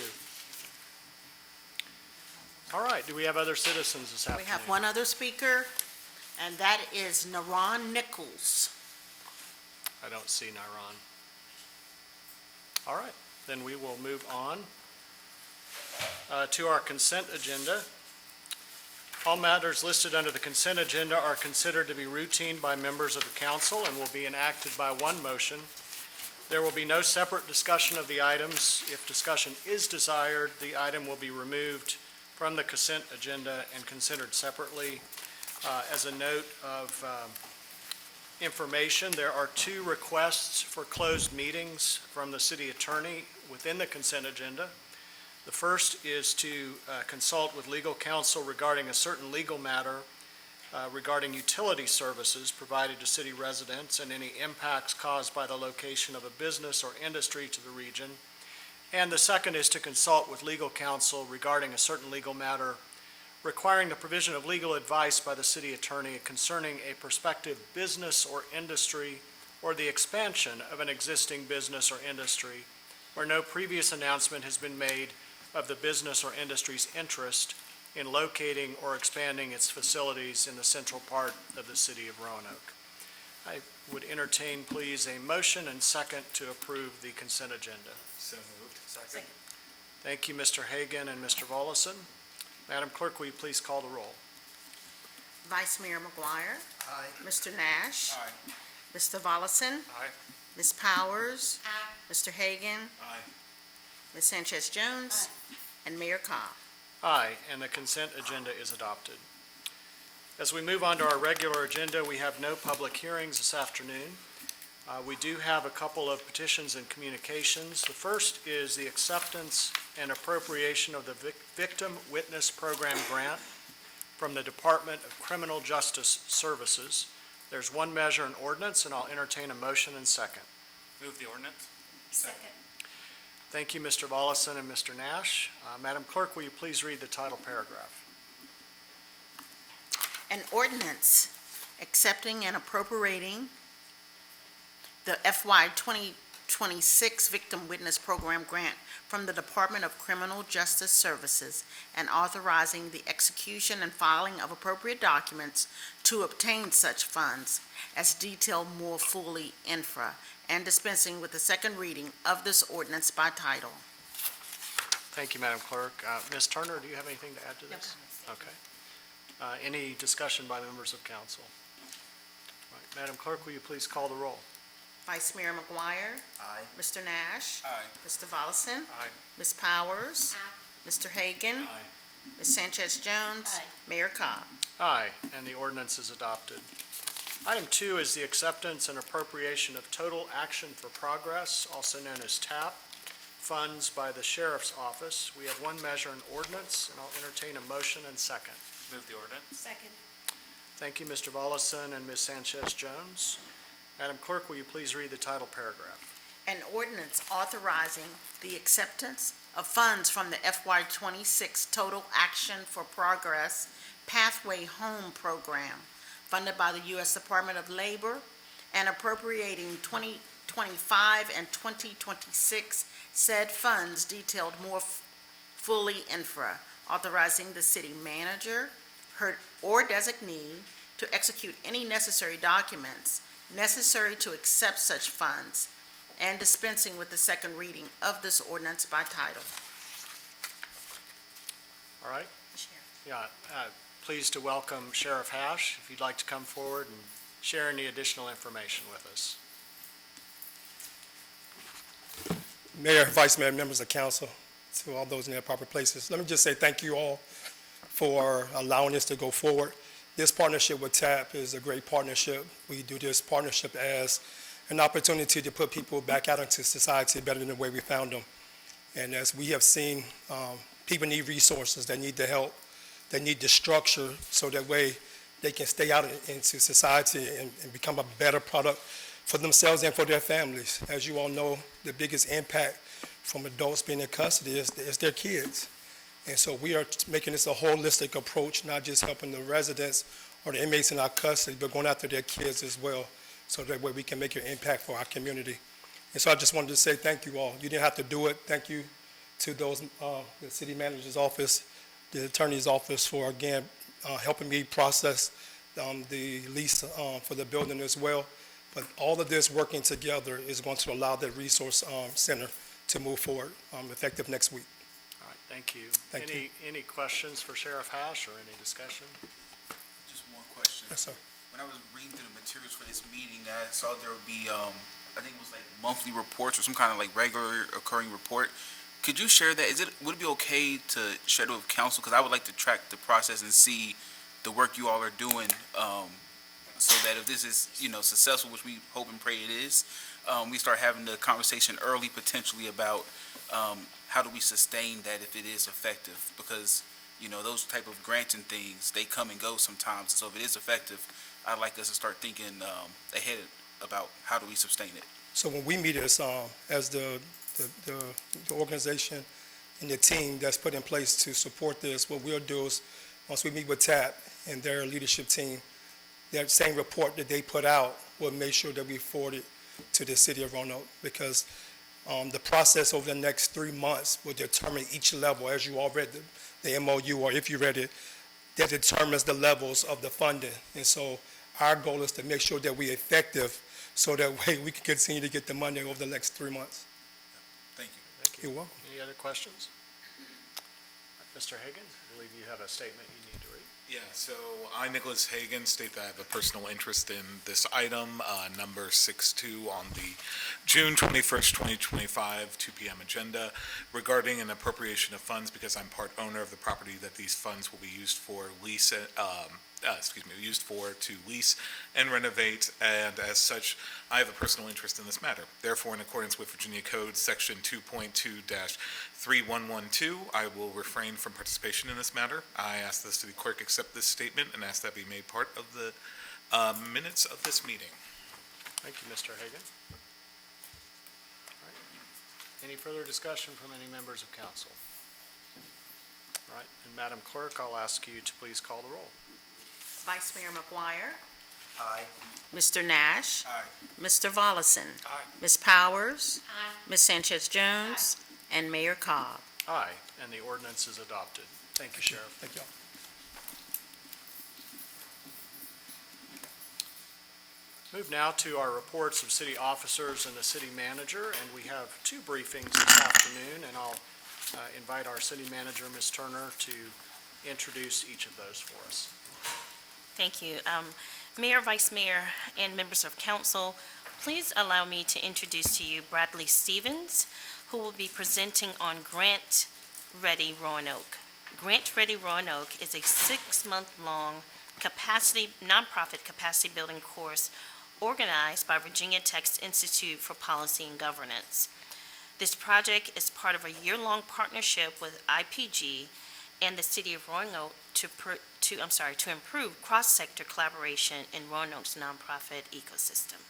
All right, do we have other citizens this We afternoon? have one other speaker, and that is Naron Nichols. I don't see Naron. All right, then we will move on to our consent agenda. All matters listed under the consent agenda are considered to be routine by members of the council and will be enacted by one motion. There will be no separate discussion of the items. If discussion is desired, the item will be removed from the consent agenda and considered separately. As a note of information, there are 2 requests for closed meetings from the city attorney within the consent agenda. The first is to consult with legal counsel regarding a certain legal matter regarding utility services provided to city residents and any impacts caused by the location of a business or industry to the region. And the second is to consult with legal counsel regarding a certain legal matter requiring the provision of legal advice by the city attorney concerning a prospective business or industry or the expansion of an existing business or industry where no previous announcement has been made of the business or industry's interest in locating or expanding its facilities in the central part of the city of Roanoke. I would entertain, please, a motion and second to approve the consent agenda. So moved. Second. Thank you, Mr. Hagan and Mr. Volleson. Madam Clerk, will you please call the roll? Vice Mayor McGuire. Aye. Mr. Nash. Aye. Mr. Volleson? Aye. Ms. Powers? Mr. Hagan? Aye. Ms. Sanchez Jones? And Mayor Cobb. Aye, and the consent agenda is adopted. As we move on to our regular agenda, we have no public hearings this afternoon. We do have a couple of petitions and communications. The first is the acceptance and appropriation of the Victim Witness Program grant from the Department of Criminal Justice Services. There's one measure and ordinance, and I'll entertain a motion and second. Move the ordinance. Second. Thank you, Mr. Volleson and Mr. Nash. Madam Clerk, will you please read the title paragraph? An ordinance accepting and appropriating the FY 2026 Victim Witness Program grant from the Department of Criminal Justice Services and authorizing the execution and filing of appropriate documents to obtain such funds as detailed more fully infra, and dispensing with the second reading of this ordinance by title. Thank you, Madam Clerk. Ms. Turner, do you have anything to add to this? Okay. Any discussion by members of council? All right, Madam Clerk, will you please call the roll? Vice Mayor McGuire? Aye. Mr. Nash? Aye. Mr. Volleson? Aye. Ms. Powers? Mr. Hagan? Ms. Sanchez Jones? Mayor Cobb. Aye, and the ordinance is adopted. Item 2 is the acceptance and appropriation of Total Action for Progress, also known as TAP, funds by the Sheriff's Office. We have one measure and ordinance, and I'll entertain a motion and second. Move the ordinance. Second. Thank you, Mr. Volleson and Ms. Sanchez Jones. Madam Clerk, will you please read the title paragraph? An ordinance authorizing the acceptance of funds from the FY 26 Total Action for Progress Pathway Home Program, funded by the U.S. Department of Labor, and appropriating 2025 and 2026 said funds detailed more fully infra, authorizing the city manager or designee to execute any necessary documents necessary to accept such funds, and dispensing with the second reading of this ordinance by title. All right? Yeah, pleased to welcome Sheriff Hash, if you'd like to come forward and share any additional information with us. Mayor, Vice Mayor, members of council, to all those in their proper places. Let me just say thank you all for allowing us to go forward. This partnership with TAP is a great partnership. We do this partnership as an opportunity to put people back out into society better than the way we found them. And as we have seen, people need resources, they need the help, they need the structure, so that way they can stay out into society and become a better product for themselves and for their families. As you all know, the biggest impact from adults being in custody is their kids. And so we are making this a holistic approach, not just helping the residents or the inmates in our custody, but going after their kids as well, so that way we can make an impact for our community. And so I just wanted to say thank you all. You didn't have to do it. Thank you to those, the city manager's office, the attorney's office for, again, helping me process the lease for the building as well. But all of this working together is going to allow the resource center to move forward, effective next week. All right, thank you. Thank you. Any questions for Sheriff Hash or any discussion? Just one question. Yes, sir. When I was reading through the materials for this meeting, I saw there would be, I think it was like monthly reports or some kind of like regular occurring report. Could you share that? Would it be okay to share it with council? Because I would like to track the process and see the work you all are doing, so that if this is, successful, which we hope and pray it is, we start having the conversation early potentially about how do we sustain that if it is effective? Because, those type of grants and things, they come and go sometimes. So if it is effective, I'd like us to start thinking ahead about how do we sustain it. So when we meet as the organization and the team that's put in place to support this, what we'll do is, once we meet with TAP and their leadership team, that same report that they put out, we'll make sure that we forward it to the city of Roanoke, because the process over the next 3 months will determine each level. As you all read the MOU, or if you read it, that determines the levels of the funding. And so our goal is to make sure that we're effective, so that way we can continue to get the money over the next 3 months. Thank you. Thank you. You're welcome. Any other questions? Mr. Hagan, I believe you have a statement you need to read. Yeah, so I, Nicholas Hagan, state that I have a personal interest in this item, number 6-2 on the June 21st, 2025, 2 p.m. agenda regarding an appropriation of funds because I'm part owner of the property that these funds will be used for to lease and renovate, and as such, I have a personal interest in this matter. Therefore, in accordance with Virginia Code Section 2.2-3112, I will refrain from participation in this matter. I ask the city clerk accept this statement and ask that be made part of the minutes of this meeting. Thank you, Mr. Hagan. All right. Any further discussion from any members of council? All right, and Madam Clerk, I'll ask you to please call the roll. Vice Mayor McGuire. Aye. Mr. Nash. Aye. Mr. Volleson. Aye. Ms. Powers. Aye. Ms. Sanchez Jones. And Mayor Cobb. Aye, and the ordinance is adopted. Thank you, Sheriff. Thank y'all. Move now to our reports of city officers and the city manager, and we have two briefings this afternoon, and I'll invite our city manager, Ms. Turner, to introduce each of those for us. Thank you. Mayor, Vice Mayor, and members of council, please allow me to introduce to you Bradley Stevens, who will be presenting on Grant Ready Roanoke. Grant Ready Roanoke is a 6-month-long nonprofit capacity building course organized by Virginia Tech's Institute for Policy and Governance. This project is part of a year-long partnership with IPG and the city of Roanoke to improve cross-sector collaboration in Roanoke's nonprofit ecosystem.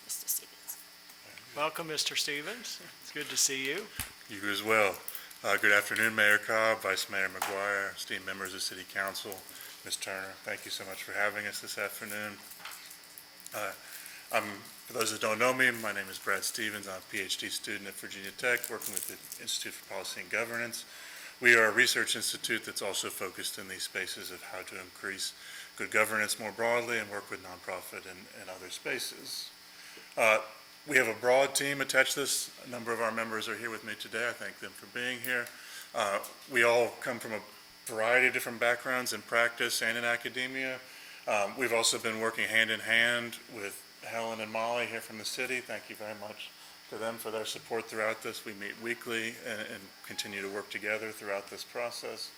Mr. Stevens. Welcome, Mr. Stevens. It's good to see you. You as well. Good afternoon, Mayor Cobb, Vice Mayor McGuire, esteemed members of City Council, Ms. Turner. Thank you so much for having us this afternoon. For those that don't know me, my name is Brad Stevens. I'm a PhD student at Virginia Tech, working with the Institute for Policy and Governance. We are a research institute that's also focused in these spaces of how to increase good governance more broadly and work with nonprofit and other spaces. We have a broad team attached to this. A number of our members are here with me today. I thank them for being here. We all come from a variety of different backgrounds in practice and in academia. We've also been working hand in hand with Helen and Molly here from the city. Thank you very much to them for their support throughout this. We meet weekly and continue to work together throughout this process.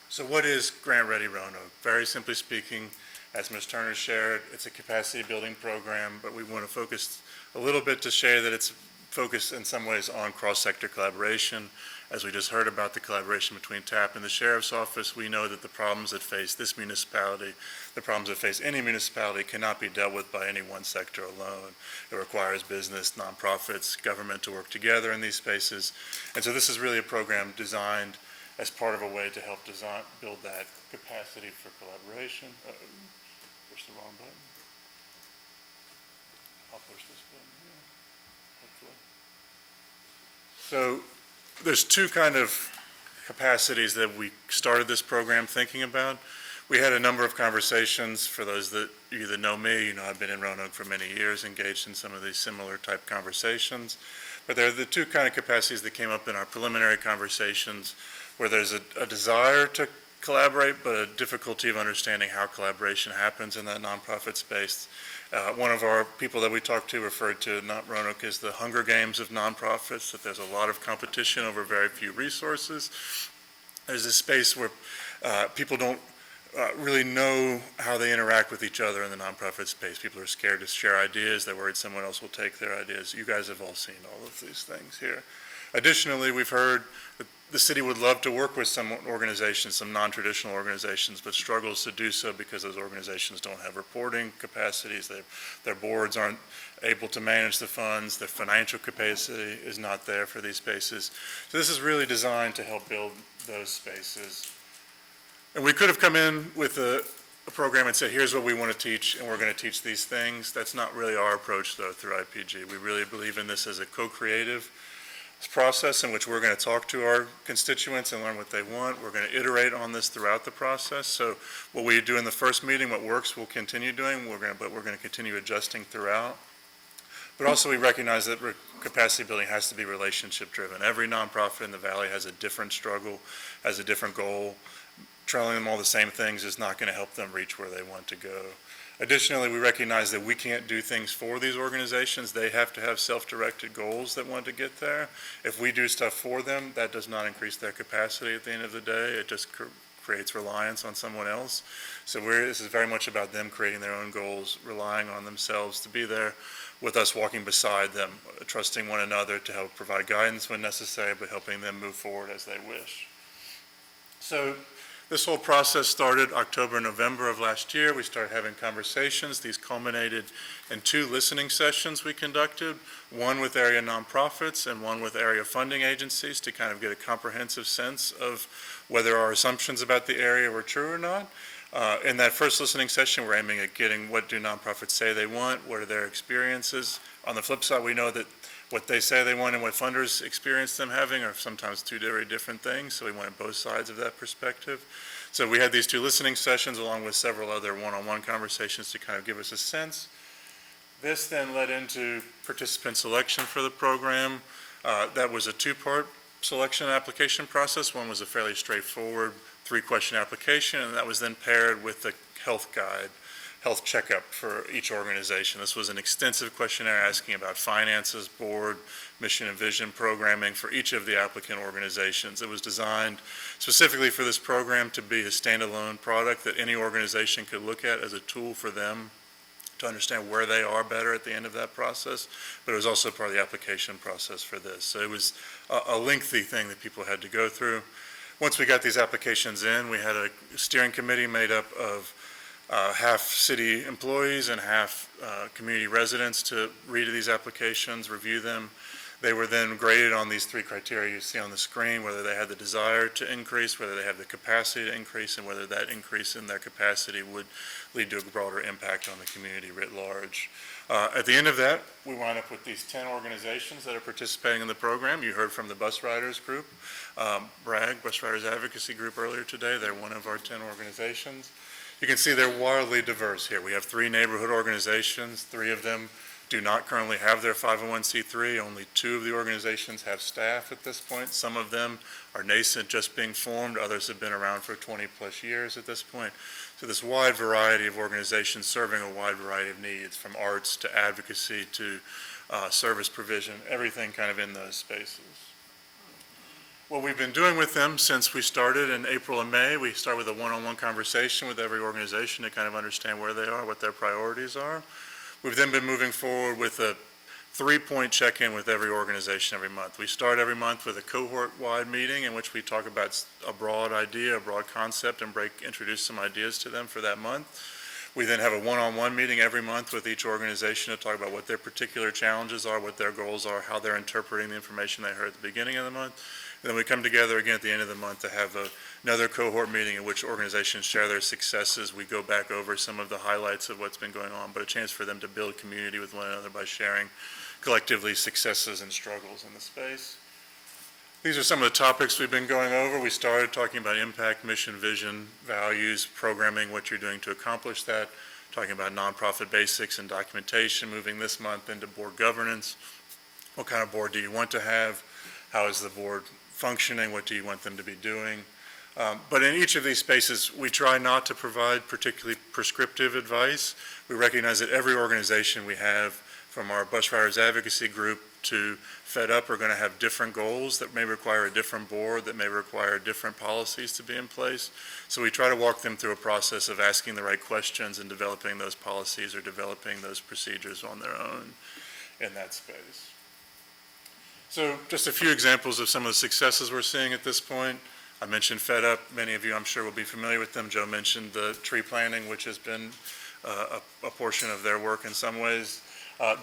So what is Grant Ready Roanoke? Very simply speaking, as Ms. Turner shared, it's a capacity building program, but we want to focus a little bit to share that it's focused in some ways on cross-sector collaboration. As we just heard about the collaboration between TAP and the Sheriff's Office, we know that the problems that face this municipality, the problems that face any municipality cannot be dealt with by any one sector alone. It requires business, nonprofits, government to work together in these spaces. And so this is really a program designed as part of a way to help build that capacity for collaboration. Push the wrong button. I'll push this button here, hopefully. So there's two kind of capacities that we started this program thinking about. We had a number of conversations. For those that either know me, you know I've been in Roanoke for many years, engaged in some of these similar type conversations. But there are the two kind of capacities that came up in our preliminary conversations, where there's a desire to collaborate, but a difficulty of understanding how collaboration happens in that nonprofit space. One of our people that we talked to referred to Roanoke as the Hunger Games of nonprofits, that there's a lot of competition over very few resources. There's a space where people don't really know how they interact with each other in the nonprofit space. People are scared to share ideas. They're worried someone else will take their ideas. You guys have all seen all of these things here. Additionally, we've heard that the city would love to work with some organizations, some non-traditional organizations, but struggles to do so because those organizations don't have reporting capacities. Their boards aren't able to manage the funds. Their financial capacity is not there for these spaces. So this is really designed to help build those spaces. And we could have come in with a program and said, here's what we want to teach, and we're going to teach these things. That's not really our approach, though, through IPG. We really believe in this as a co-creative process in which we're going to talk to our constituents and learn what they want. We're going to iterate on this throughout the process. So what we do in the first meeting, what works, we'll continue doing, but we're going to continue adjusting throughout. But also we recognize that capacity building has to be relationship driven. Every nonprofit in the Valley has a different struggle, has a different goal. telling them all the same things is not going to help them reach where they want to go. Additionally, we recognize that we can't do things for these organizations. They have to have self-directed goals that want to get there. If we do stuff for them, that does not increase their capacity at the end of the day. It just creates reliance on someone else. So this is very much about them creating their own goals, relying on themselves to be there with us, walking beside them, trusting one another to help provide guidance when necessary, but helping them move forward as they wish. So this whole process started October, November of last year. We started having conversations. These culminated in 2 listening sessions we conducted, one with area nonprofits and one with area funding agencies to kind of get a comprehensive sense of whether our assumptions about the area were true or not. In that first listening session, we're aiming at getting what do nonprofits say they want, what are their experiences. On the flip side, we know that what they say they want and what funders experience them having are sometimes 2 very different things, so we wanted both sides of that perspective. So we had these 2 listening sessions along with several other one-on-one conversations to kind of give us a sense. This then led into participant selection for the program. That was a 2-part selection application process. One was a fairly straightforward 3-question application, and that was then paired with the health guide, health checkup for each organization. This was an extensive questionnaire asking about finances, board, mission and vision, programming for each of the applicant organizations. It was designed specifically for this program to be a standalone product that any organization could look at as a tool for them to understand where they are better at the end of that process, but it was also part of the application process for this. So it was a lengthy thing that people had to go through. Once we got these applications in, we had a steering committee made up of half city employees and half community residents to read these applications, review them. They were then graded on these 3 criteria you see on the screen, whether they had the desire to increase, whether they have the capacity to increase, and whether that increase in their capacity would lead to a broader impact on the community writ large. At the end of that, we wound up with these 10 organizations that are participating in the program. You heard from the bus riders group, BRAG, Bus Riders Advocacy Group, earlier today. They're one of our 10 organizations. You can see they're wildly diverse here. We have 3 neighborhood organizations. 3 of them do not currently have their 501c3. Only 2 of the organizations have staff at this point. Some of them are nascent, just being formed. Others have been around for 20-plus years at this point. So this wide variety of organizations serving a wide variety of needs, from arts to advocacy to service provision, everything kind of in those spaces. What we've been doing with them since we started in April and May, we start with a one-on-one conversation with every organization to kind of understand where they are, what their priorities are. We've then been moving forward with a 3-point check-in with every organization every month. We start every month with a cohort-wide meeting in which we talk about a broad idea, a broad concept, and introduce some ideas to them for that month. We then have a one-on-one meeting every month with each organization to talk about what their particular challenges are, what their goals are, how they're interpreting the information they heard at the beginning of the month. And then we come together again at the end of the month to have another cohort meeting in which organizations share their successes. We go back over some of the highlights of what's been going on, but a chance for them to build community with one another by sharing collectively successes and struggles in the space. These are some of the topics we've been going over. We started talking about impact, mission, vision, values, programming, what you're doing to accomplish that, talking about nonprofit basics and documentation, moving this month into board governance. What kind of board do you want to have? How is the board functioning? What do you want them to be doing? But in each of these spaces, we try not to provide particularly prescriptive advice. We recognize that every organization we have, from our Bus Riders Advocacy Group to Fed Up, are going to have different goals that may require a different board, that may require different policies to be in place. So we try to walk them through a process of asking the right questions and developing those policies or developing those procedures on their own in that space. So just a few examples of some of the successes we're seeing at this point. I mentioned Fed Up. Many of you, I'm sure, will be familiar with them. Joe mentioned the tree planting, which has been a portion of their work in some ways.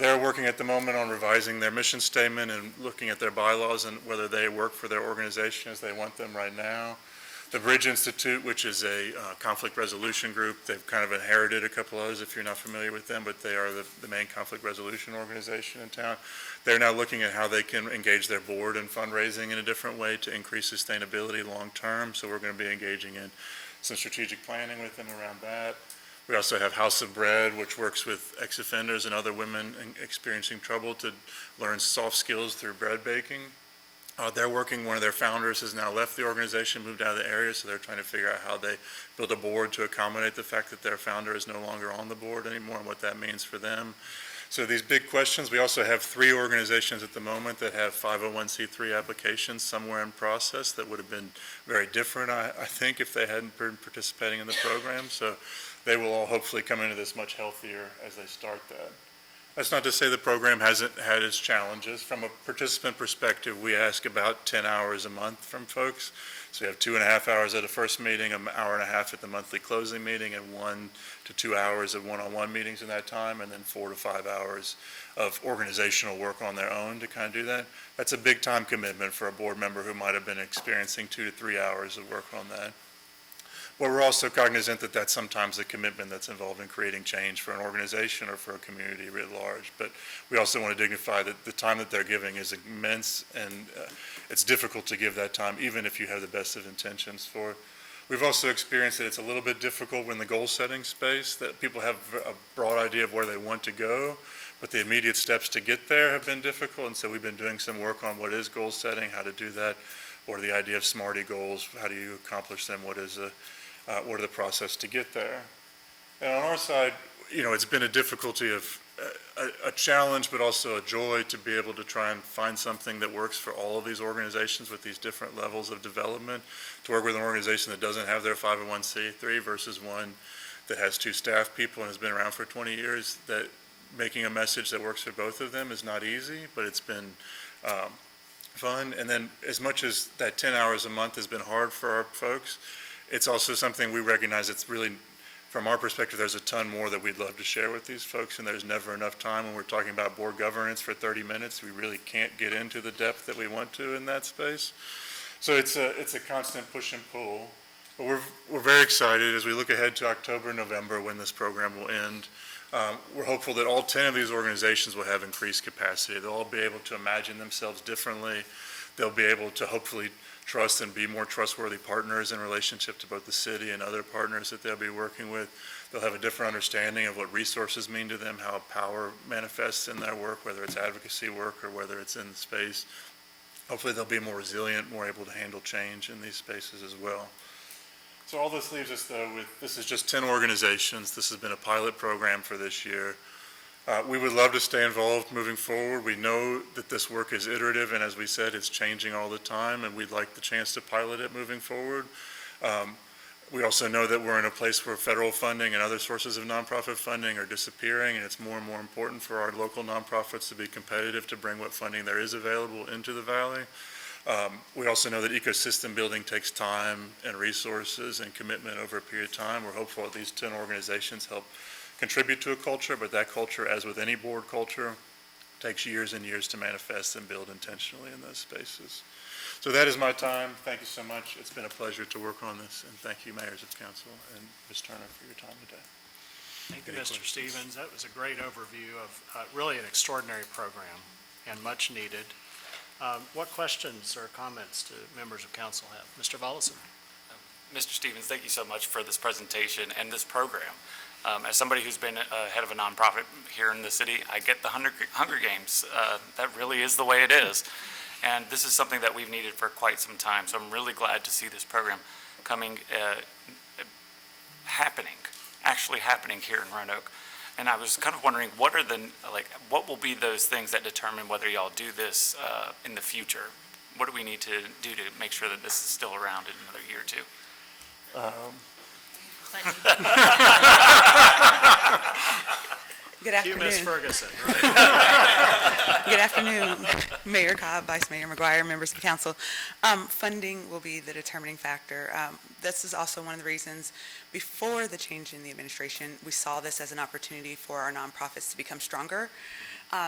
They're working at the moment on revising their mission statement and looking at their bylaws and whether they work for their organization as they want them right now. The Bridge Institute, which is a conflict resolution group, they've kind of inherited a couple others if you're not familiar with them, but they are the main conflict resolution organization in town. They're now looking at how they can engage their board in fundraising in a different way to increase sustainability long term. So we're going to be engaging in some strategic planning with them around that. We also have House of Bread, which works with ex-offenders and other women experiencing trouble to learn soft skills through bread baking. They're working, one of their founders has now left the organization, moved out of the area, so they're trying to figure out how they build a board to accommodate the fact that their founder is no longer on the board anymore and what that means for them. So these big questions, we also have 3 organizations at the moment that have 501c3 applications somewhere in process that would have been very different, I think, if they hadn't been participating in the program. So they will all hopefully come into this much healthier as they start that. That's not to say the program hasn't had its challenges. From a participant perspective, we ask about 10 hours a month from folks. So you have 2.5 hours at a first meeting, an hour and a half at the monthly closing meeting, and 1 to 2 hours of one-on-one meetings in that time, and then 4 to 5 hours of organizational work on their own to kind of do that. That's a big time commitment for a board member who might have been experiencing 2 to 3 hours of work on that. But we're also cognizant that that's sometimes a commitment that's involved in creating change for an organization or for a community writ large. But we also want to dignify that the time that they're giving is immense, and it's difficult to give that time, even if you have the best of intentions for it. We've also experienced that it's a little bit difficult in the goal-setting space, that people have a broad idea of where they want to go, but the immediate steps to get there have been difficult, and so we've been doing some work on what is goal-setting, how to do that, what are the idea of SMARTY goals, how do you accomplish them, what are the process to get there. And on our side, it's been a difficulty of a challenge, but also a joy to be able to try and find something that works for all of these organizations with these different levels of development, to work with an organization that doesn't have their 501c3 versus one that has 2 staff people and has been around for 20 years, that making a message that works for both of them is not easy, but it's been fun. And then as much as that 10 hours a month has been hard for our folks, it's also something we recognize it's really, from our perspective, there's a ton more that we'd love to share with these folks, and there's never enough time. When we're talking about board governance for 30 minutes, we really can't get into the depth that we want to in that space. So it's a constant push and pull. But we're very excited as we look ahead to October, November, when this program will end. We're hopeful that all 10 of these organizations will have increased capacity. They'll all be able to imagine themselves differently. They'll be able to hopefully trust and be more trustworthy partners in relationship to both the city and other partners that they'll be working with. They'll have a different understanding of what resources mean to them, how power manifests in their work, whether it's advocacy work or whether it's in space. Hopefully they'll be more resilient, more able to handle change in these spaces as well. So all this leaves us, though, with, this is just 10 organizations. This has been a pilot program for this year. We would love to stay involved moving forward. We know that this work is iterative, and as we said, it's changing all the time, and we'd like the chance to pilot it moving forward. We also know that we're in a place where federal funding and other sources of nonprofit funding are disappearing, and it's more and more important for our local nonprofits to be competitive to bring what funding there is available into the Valley. We also know that ecosystem building takes time and resources and commitment over a period of time. We're hopeful that these 10 organizations help contribute to a culture, but that culture, as with any board culture, takes years and years to manifest and build intentionally in those spaces. So that is my time. Thank you so much. It's been a pleasure to work on this, and thank you, Mayors of Council and Ms. Turner, for your time today. Thank you, Mr. Stevens. That was a great overview of really an extraordinary program and much needed. What questions or comments do members of council have? Mr. Volleson. Mr. Stevens, thank you so much for this presentation and this program. As somebody who's been head of a nonprofit here in the city, I get the Hunger Games. That really is the way it is. And this is something that we've needed for quite some time. So I'm really glad to see this program actually happening here in Roanoke. And I was kind of wondering, what will be those things that determine whether y'all do this in the future? What do we need to do to make sure that this is still around in another year or two? Good afternoon. Ms. Ferguson. Good afternoon, Mayor Cobb, Vice Mayor McGuire, members of council. Funding will be the determining factor. This is also one of the reasons before the change in the administration, we saw this as an opportunity for our nonprofits to become stronger,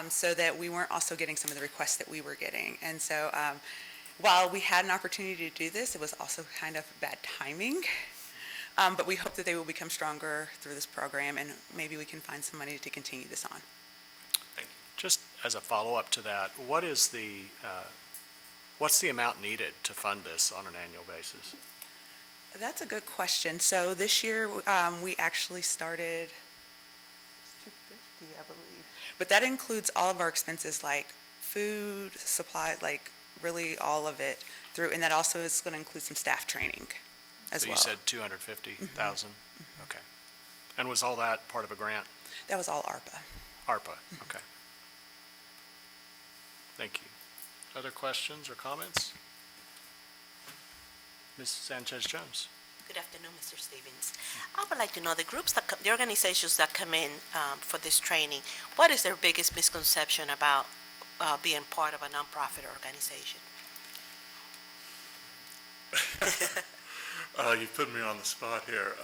so that we weren't also getting some of the requests that we were getting. And so while we had an opportunity to do this, it was also kind of bad timing. But we hope that they will become stronger through this program, and maybe we can find some money to continue this on. Thank you. Just as a follow-up to that, what's the amount needed to fund this on an annual basis? That's a good question. So this year, we actually started $250, I believe. But that includes all of our expenses like food, supply, like really all of it through, and that also is going to include some staff training as So well. you said 250,000? Okay. And was all that part of a grant? That was all ARPA. ARPA, okay. Thank you. Other questions or comments? Ms. Sanchez-Jones? Good afternoon, Mr. Stevens. I would like to know, the groups, the organizations that come in for this training, what is their biggest misconception about being part of a nonprofit organization? You put me on the spot here.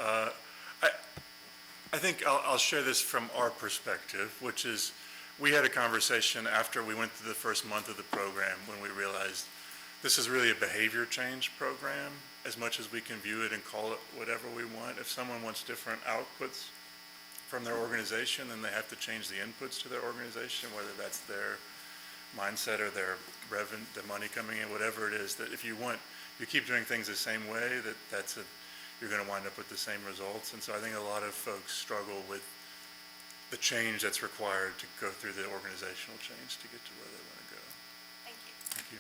I think I'll share this from our perspective, which is, we had a conversation after we went through the first month of the program when we realized this is really a behavior change program, as much as we can view it and call it whatever we want. If someone wants different outputs from their organization, then they have to change the inputs to their organization, whether that's their mindset or their revenue, the money coming in, whatever it is, that if you keep doing things the same way, you're going to wind up with the same results. And so I think a lot of folks struggle with the change that's required to go through the organizational change to get to where they want to go. Thank you. Thank you.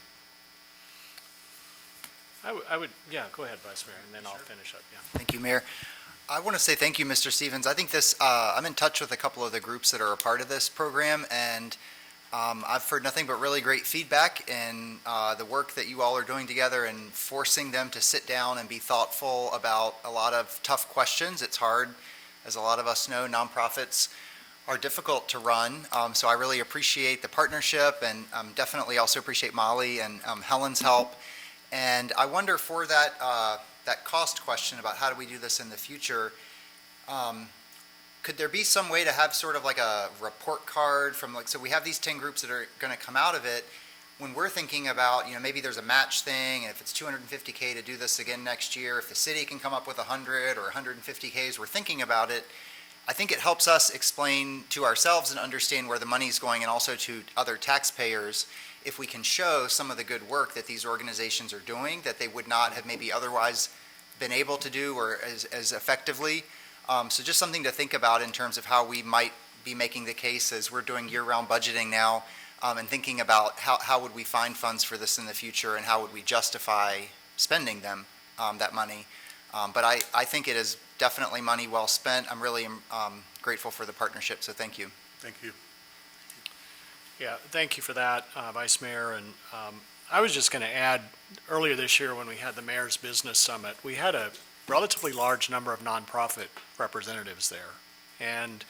I would, yeah, go ahead, Vice Mayor, and then I'll finish up, yeah. Thank you, Mayor. I want to say thank you, Mr. Stevens. I think I'm in touch with a couple of the groups that are a part of this program, and I've heard nothing but really great feedback in the work that you all are doing together and forcing them to sit down and be thoughtful about a lot of tough questions. It's hard, as a lot of us know, nonprofits are difficult to run. So I really appreciate the partnership, and definitely also appreciate Molly and Helen's help. And I wonder, for that cost question about how do we do this in the future, could there be some way to have sort of like a report card from, like, so we have these 10 groups that are going to come out of it. When we're thinking about, maybe there's a match thing, and if it's $250K to do this again next year, if the city can come up with 100 or 150Ks, we're thinking about it. I think it helps us explain to ourselves and understand where the money's going, and also to other taxpayers, if we can show some of the good work that these organizations are doing that they would not have maybe otherwise been able to do or as effectively. So just something to think about in terms of how we might be making the case as we're doing year-round budgeting now, and thinking about how would we find funds for this in the future, and how would we justify spending them, that money. But I think it is definitely money well spent. I'm really grateful for the partnership, so thank you. Thank you. Yeah, thank you for that, Vice Mayor. And I was just going to add, earlier this year when we had the Mayor's Business Summit, we had a relatively large number of nonprofit representatives there. And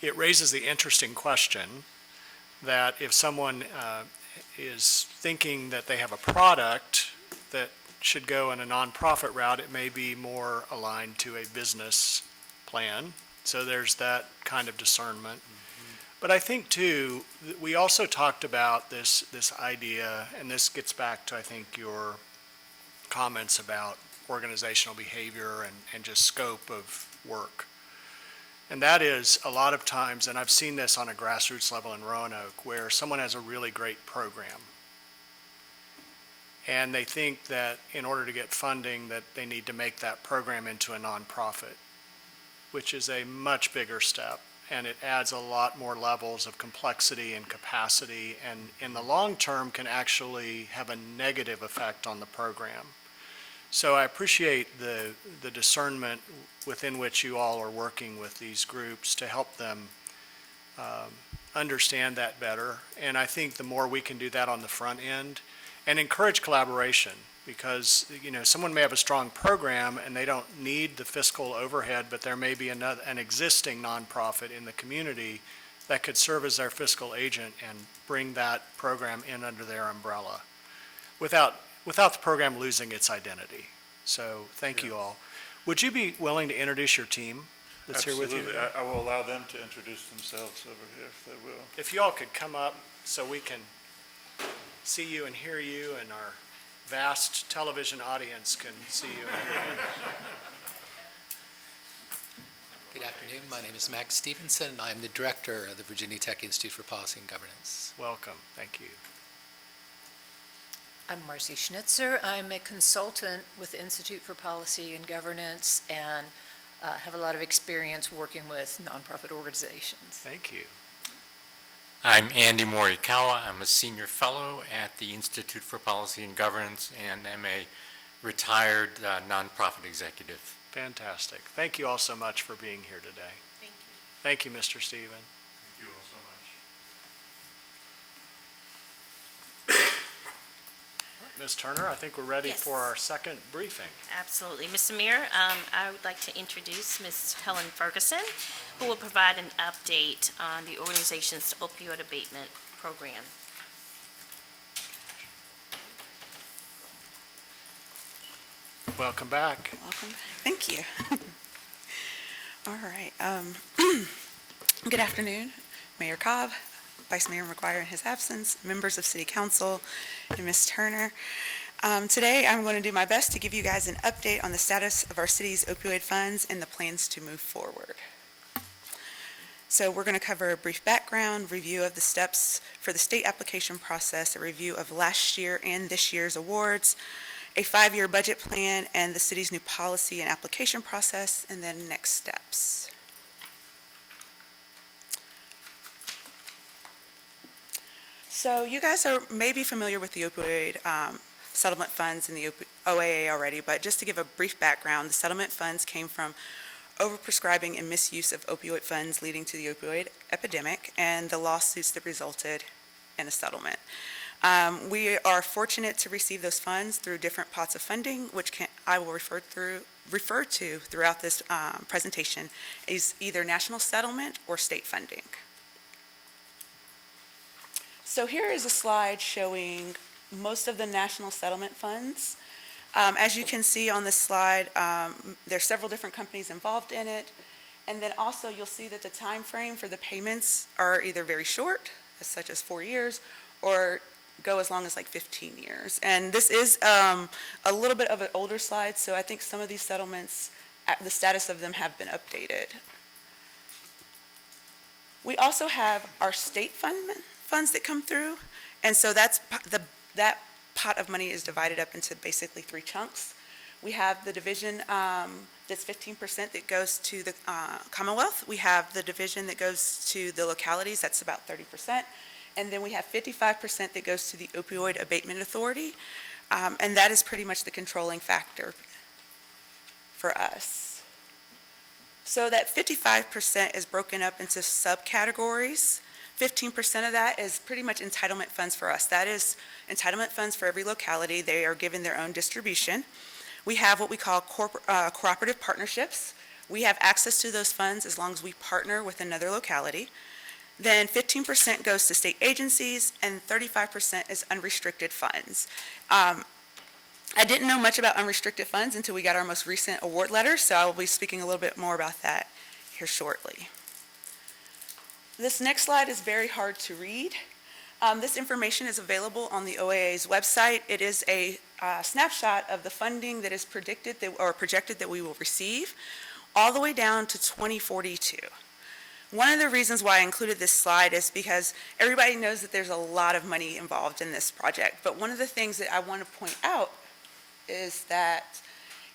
it raises the interesting question that if someone is thinking that they have a product that should go in a nonprofit route, it may be more aligned to a business plan. So there's that kind of discernment. But I think, too, we also talked about this idea, and this gets back to, I think, your comments about organizational behavior and just scope of work. And that is, a lot of times, and I've seen this on a grassroots level in Roanoke, where someone has a really great program, and they think that in order to get funding, that they need to make that program into a nonprofit, which is a much bigger step. And it adds a lot more levels of complexity and capacity, and in the long term can actually have a negative effect on the program. So I appreciate the discernment within which you all are working with these groups to help them understand that better. And I think the more we can do that on the front end, and encourage collaboration, because someone may have a strong program and they don't need the fiscal overhead, but there may be an existing nonprofit in the community that could serve as their fiscal agent and bring that program in under their umbrella without the program losing its identity. So thank you all. Would you be willing to introduce your team that's here with you? Absolutely. I will allow them to introduce themselves over here, if they will. If you all could come up so we can see you and hear you, and our vast television audience can see you and hear you. Good afternoon. My name is Max Stevenson, and I'm the director of the Virginia Tech Institute for Policy and Governance. Welcome. Thank you. I'm Marcy Schnitzer. I'm a consultant with the Institute for Policy and Governance, and have a lot of experience working with nonprofit organizations. Thank you. I'm Andy Morikawa. I'm a senior fellow at the Institute for Policy and Governance and am a retired nonprofit executive. Fantastic. Thank you all so much for being here today. Thank you, Mr. Stephen. Thank you all so much. Ms. Turner, I think we're ready Yes. for our second briefing. Absolutely. Mr. Mayor, I would like to introduce Ms. Helen Ferguson, who will provide an update on the organization's opioid abatement program. Welcome back. Welcome. Thank you. All right. Good afternoon, Mayor Cobb, Vice Mayor McGuire in his absence, members of City Council, and Ms. Turner. Today, I'm going to do my best to give you guys an update on the status of our city's opioid funds and the plans to move forward. So we're going to cover a brief background, review of the steps for the state application process, a review of last year and this year's awards, a 5-year budget plan, and the city's new policy and application process, and then next steps. So you guys are maybe familiar with the opioid settlement funds and the OAA already, but just to give a brief background, the settlement funds came from overprescribing and misuse of opioid funds leading to the opioid epidemic and the lawsuits that resulted in a settlement. We are fortunate to receive those funds through different pots of funding, which I will refer to throughout this presentation is either national settlement or state funding. So here is a slide showing most of the national settlement funds. As you can see on this slide, there's several different companies involved in it. And then also you'll see that the time frame for the payments are either very short, such as 4 years, or go as long as like 15 years. And this is a little bit of an older slide, so I think some of these settlements, the status of them have been updated. We also have our state funds that come through, and so that pot of money is divided up into basically 3 chunks. We have the division that's 15% that goes to the Commonwealth. We have the division that goes to the localities, that's about 30%. And then we have 55% that goes to the Opioid Abatement Authority, and that is pretty much the controlling factor for us. So that 55% is broken up into subcategories. 15% of that is pretty much entitlement funds for us. That is entitlement funds for every locality. They are given their own distribution. We have what we call cooperative partnerships. We have access to those funds as long as we partner with another locality. Then 15% goes to state agencies, and 35% is unrestricted funds. I didn't know much about unrestricted funds until we got our most recent award letter, so I will be speaking a little bit more about that here shortly. This next slide is very hard to read. This information is available on the OAA's website. It is a snapshot of the funding that is predicted or projected that we will receive all the way down to 2042. One of the reasons why I included this slide is because everybody knows that there's a lot of money involved in this project, but one of the things that I want to point out is that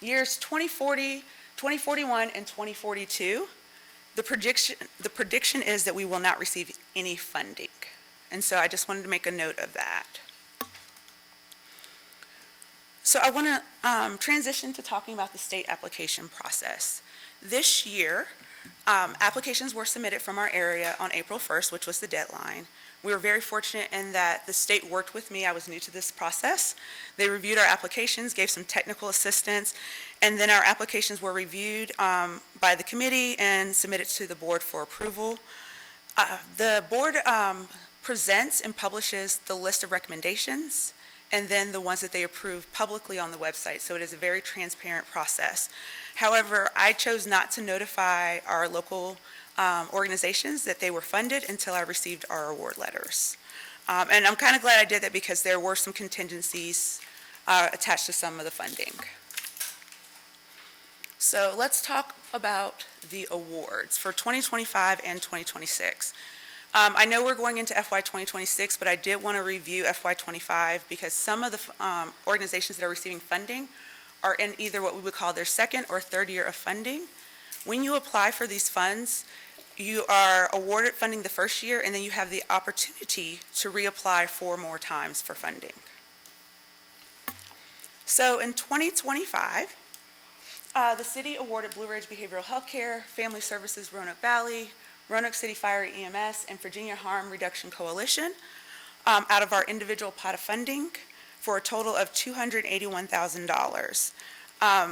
years 2040, 2041, and 2042, the prediction is that we will not receive any funding. And so I just wanted to make a note of that. So I want to transition to talking about the state application process. This year, applications were submitted from our area on April 1st, which was the deadline. We were very fortunate in that the state worked with me. I was new to this process. They reviewed our applications, gave some technical assistance, and then our applications were reviewed by the committee and submitted to the board for approval. The board presents and publishes the list of recommendations, and then the ones that they approve publicly on the website. So it is a very transparent process. However, I chose not to notify our local organizations that they were funded until I received our award letters. And I'm kind of glad I did that because there were some contingencies attached to some of the funding. So let's talk about the awards for 2025 and 2026. I know we're going into FY 2026, but I did want to review FY 25 because some of the organizations that are receiving funding are in either what we would call their second or third year of funding. When you apply for these funds, you are awarded funding the first year, and then you have the opportunity to reapply 4 more times for funding. So in 2025, the city awarded Blue Ridge Behavioral Healthcare, Family Services Roanoke Valley, Roanoke City Fire-EMS, and Virginia Harm Reduction Coalition out of our individual pot of funding for a total of $281,000.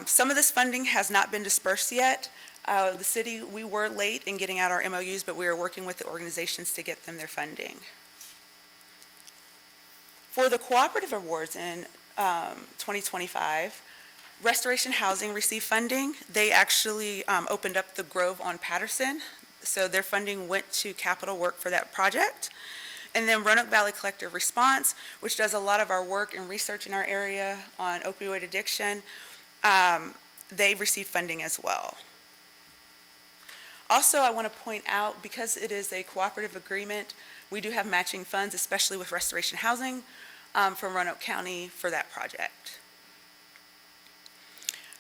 Some of this funding has not been dispersed yet. The city, we were late in getting out our MOUs, but we are working with the organizations to get them their funding. For the cooperative awards in 2025, Restoration Housing received funding. They actually opened up the Grove on Patterson, so their funding went to capital work for that project. And then Roanoke Valley Collective Response, which does a lot of our work and research in our area on opioid addiction, they received funding as well. Also, I want to point out, because it is a cooperative agreement, we do have matching funds, especially with Restoration Housing from Roanoke County for that project.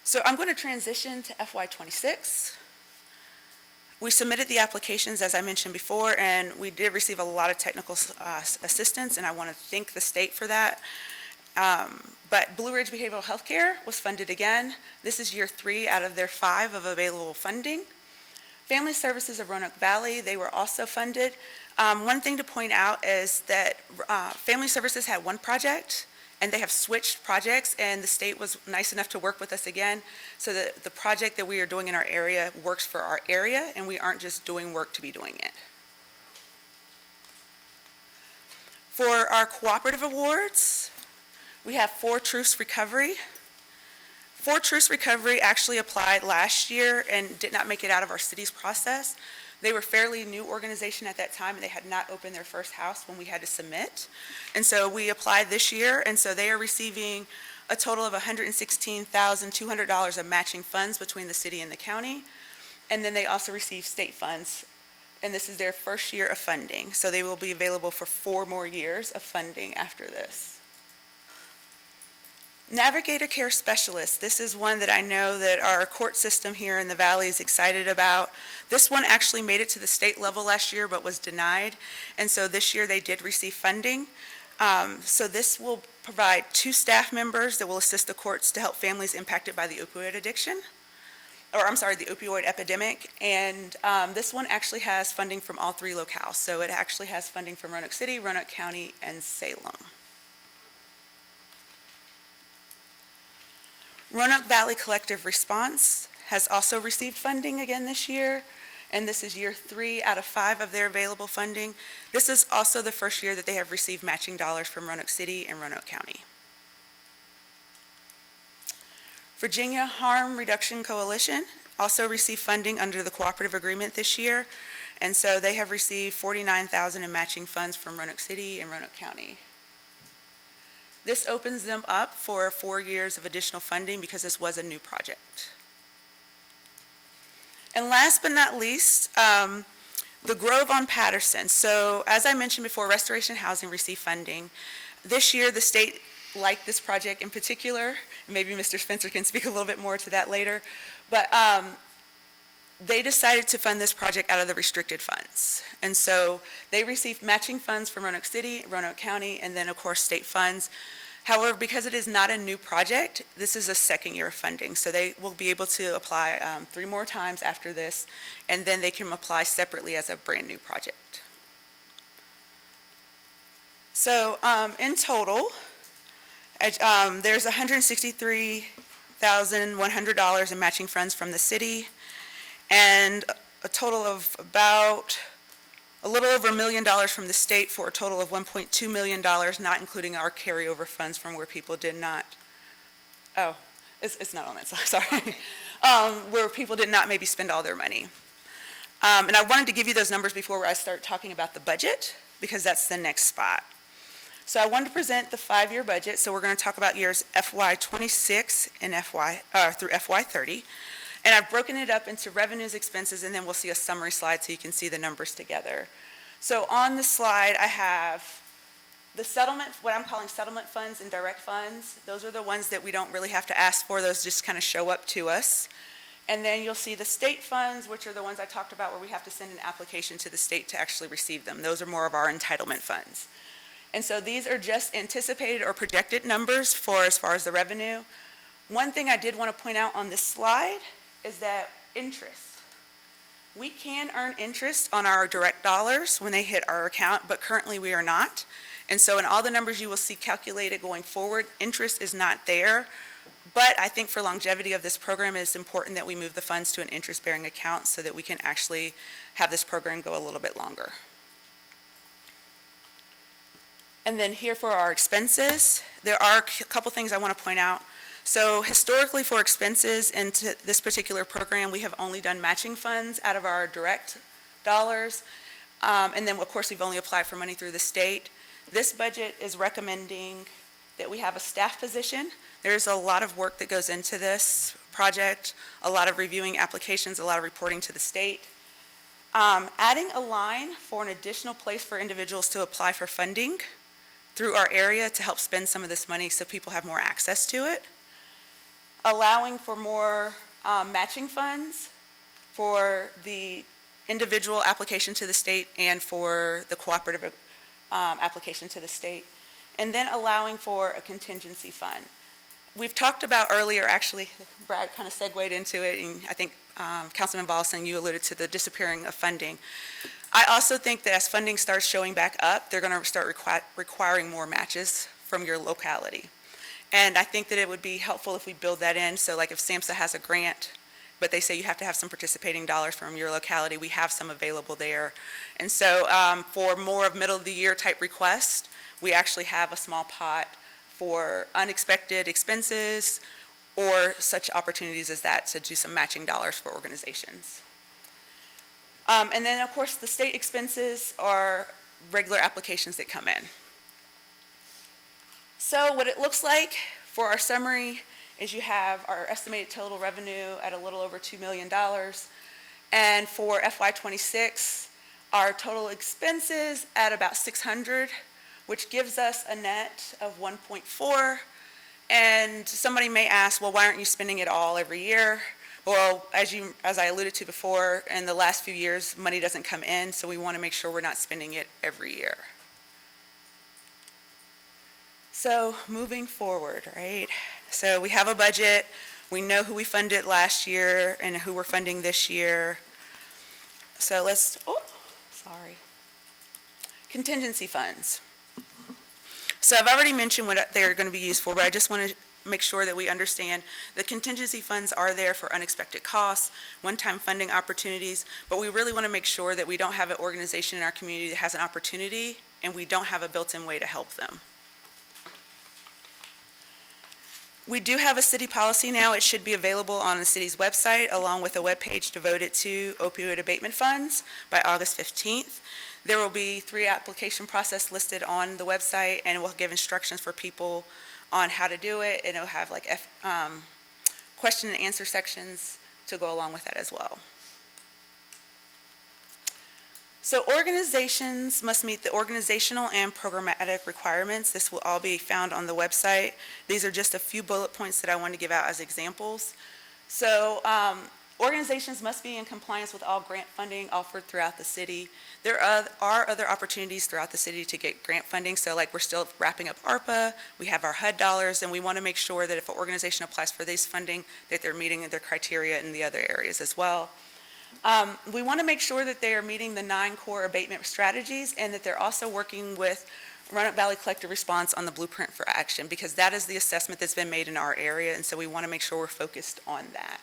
So I'm going to transition to FY26. We submitted the applications, as I mentioned before, and we did receive a lot of technical assistance, and I want to thank the state for that. But Blue Ridge Behavioral Healthcare was funded again. This is year 3 out of their 5 of available funding. Family Services of Roanoke Valley, they were also funded. One thing to point out is that Family Services had one project, and they have switched projects, and the state was nice enough to work with us again, so that the project that we are doing in our area works for our area, and we aren't just doing work to be doing it. For our cooperative awards, we have 4 Truce Recovery. 4 Truce Recovery actually applied last year and did not make it out of our city's process. They were a fairly new organization at that time, and they had not opened their first house when we had to submit. And so we applied this year, and so they are receiving a total of $116,200 of matching funds between the city and the county. And then they also receive state funds, and this is their first year of funding. So they will be available for 4 more years of funding after this. Navigator Care Specialist, this is one that I know that our court system here in the Valley is excited about. This one actually made it to the state level last year but was denied, and so this year they did receive funding. So this will provide 2 staff members that will assist the courts to help families impacted by the opioid addiction, or I'm sorry, the opioid epidemic. And this one actually has funding from all 3 locales. So it actually has funding from Roanoke City, Roanoke County, and Salem. Roanoke Valley Collective Response has also received funding again this year, and this is year 3 out of 5 of their available funding. This is also the first year that they have received matching dollars from Roanoke City and Roanoke County. Virginia Harm Reduction Coalition also received funding under the cooperative agreement this year, and so they have received $49,000 in matching funds from Roanoke City and Roanoke County. This opens them up for 4 years of additional funding because this was a new project. And last but not least, the Grove on Patterson. So as I mentioned before, Restoration Housing received funding. This year, the state liked this project in particular. Maybe Mr. Spencer can speak a little bit more to that later. But they decided to fund this project out of the restricted funds. And so they received matching funds from Roanoke City, Roanoke County, and then of course state funds. However, because it is not a new project, this is a second year of funding. So they will be able to apply 3 more times after this, and then they can apply separately as a brand new project. So in total, there's $163,100 in matching funds from the city, and a total of about a little over $1 million from the state, for a total of $1.2 million, not including our carryover funds from where people did not, it's not on that side, sorry, where people did not maybe spend all their money. And I wanted to give you those numbers before I start talking about the budget, because that's the next spot. So I wanted to present the 5-year budget, so we're going to talk about years FY26 and through FY30. And I've broken it up into revenues, expenses, and then we'll see a summary slide so you can see the numbers together. So on the slide, I have the settlement, what I'm calling settlement funds and direct funds. Those are the ones that we don't really have to ask for. Those just kind of show up to us. And then you'll see the state funds, which are the ones I talked about where we have to send an application to the state to actually receive them. Those are more of our entitlement funds. And so these are just anticipated or projected numbers for as far as the revenue. One thing I did want to point out on this slide is that interest. We can earn interest on our direct dollars when they hit our account, but currently we are not. And so in all the numbers you will see calculated going forward, interest is not there. But I think for longevity of this program, it's important that we move the funds to an interest-bearing account so that we can actually have this program go a little bit longer. And then here for our expenses, there are a couple things I want to point out. So historically for expenses into this particular program, we have only done matching funds out of our direct dollars. And then of course we've only applied for money through the state. This budget is recommending that we have a staff position. There's a lot of work that goes into this project, a lot of reviewing applications, a lot of reporting to the state. Adding a line for an additional place for individuals to apply for funding through our area to help spend some of this money so people have more access to it. Allowing for more matching funds for the individual application to the state and for the cooperative application to the state. And then allowing for a contingency fund. We've talked about earlier, actually, Brad kind of segued into it, and I think Councilman Volson, you alluded to the disappearing of funding. I also think that as funding starts showing back up, they're going to start requiring more matches from your locality. And I think that it would be helpful if we build that in. So like if SAMHSA has a grant, but they say you have to have some participating dollars from your locality, we have some available there. And so for more of middle of the year type requests, we actually have a small pot for unexpected expenses or such opportunities as that to do some matching dollars for organizations. And then of course the state expenses are regular applications that come in. So what it looks like for our summary is you have our estimated total revenue at a little over $2 million. And for FY26, our total expenses at about 600, which gives us a net of 1.4. And somebody may ask, well, why aren't you spending it all every year? Well, as I alluded to before, in the last few years, money doesn't come in, so we want to make sure we're not spending it every year. So moving forward, right? So we have a budget. We know who we funded last year and who we're funding this year. So contingency funds. So I've already mentioned what they're going to be used for, but I just want to make sure that we understand the contingency funds are there for unexpected costs, one-time funding opportunities, but we really want to make sure that we don't have an organization in our community that has an opportunity and we don't have a built-in way to help them. We do have a city policy now. It should be available on the city's website along with a webpage devoted to opioid abatement funds by August 15th. There will be 3 application process listed on the website, and it will give instructions for people on how to do it, and it'll have like question and answer sections to go along with that as well. So organizations must meet the organizational and programmatic requirements. This will all be found on the website. These are just a few bullet points that I want to give out as examples. So organizations must be in compliance with all grant funding offered throughout the city. There are other opportunities throughout the city to get grant funding. So like we're still wrapping up ARPA, we have our HUD dollars, and we want to make sure that if an organization applies for this funding, that they're meeting their criteria in the other areas as well. We want to make sure that they are meeting the 9 core abatement strategies and that they're also working with Roanoke Valley Collective Response on the Blueprint for Action, because that is the assessment that's been made in our area, and so we want to make sure we're focused on that.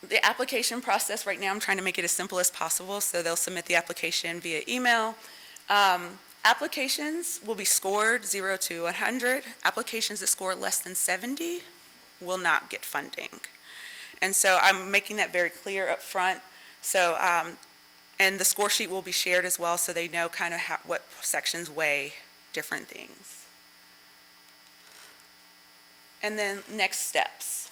The application process right now, I'm trying to make it as simple as possible, so they'll submit the application via email. Applications will be scored 0 to 100. Applications that score less than 70 will not get funding. And so I'm making that very clear up front. So, and the score sheet will be shared as well, so they know kind of what sections weigh different things. And then next steps.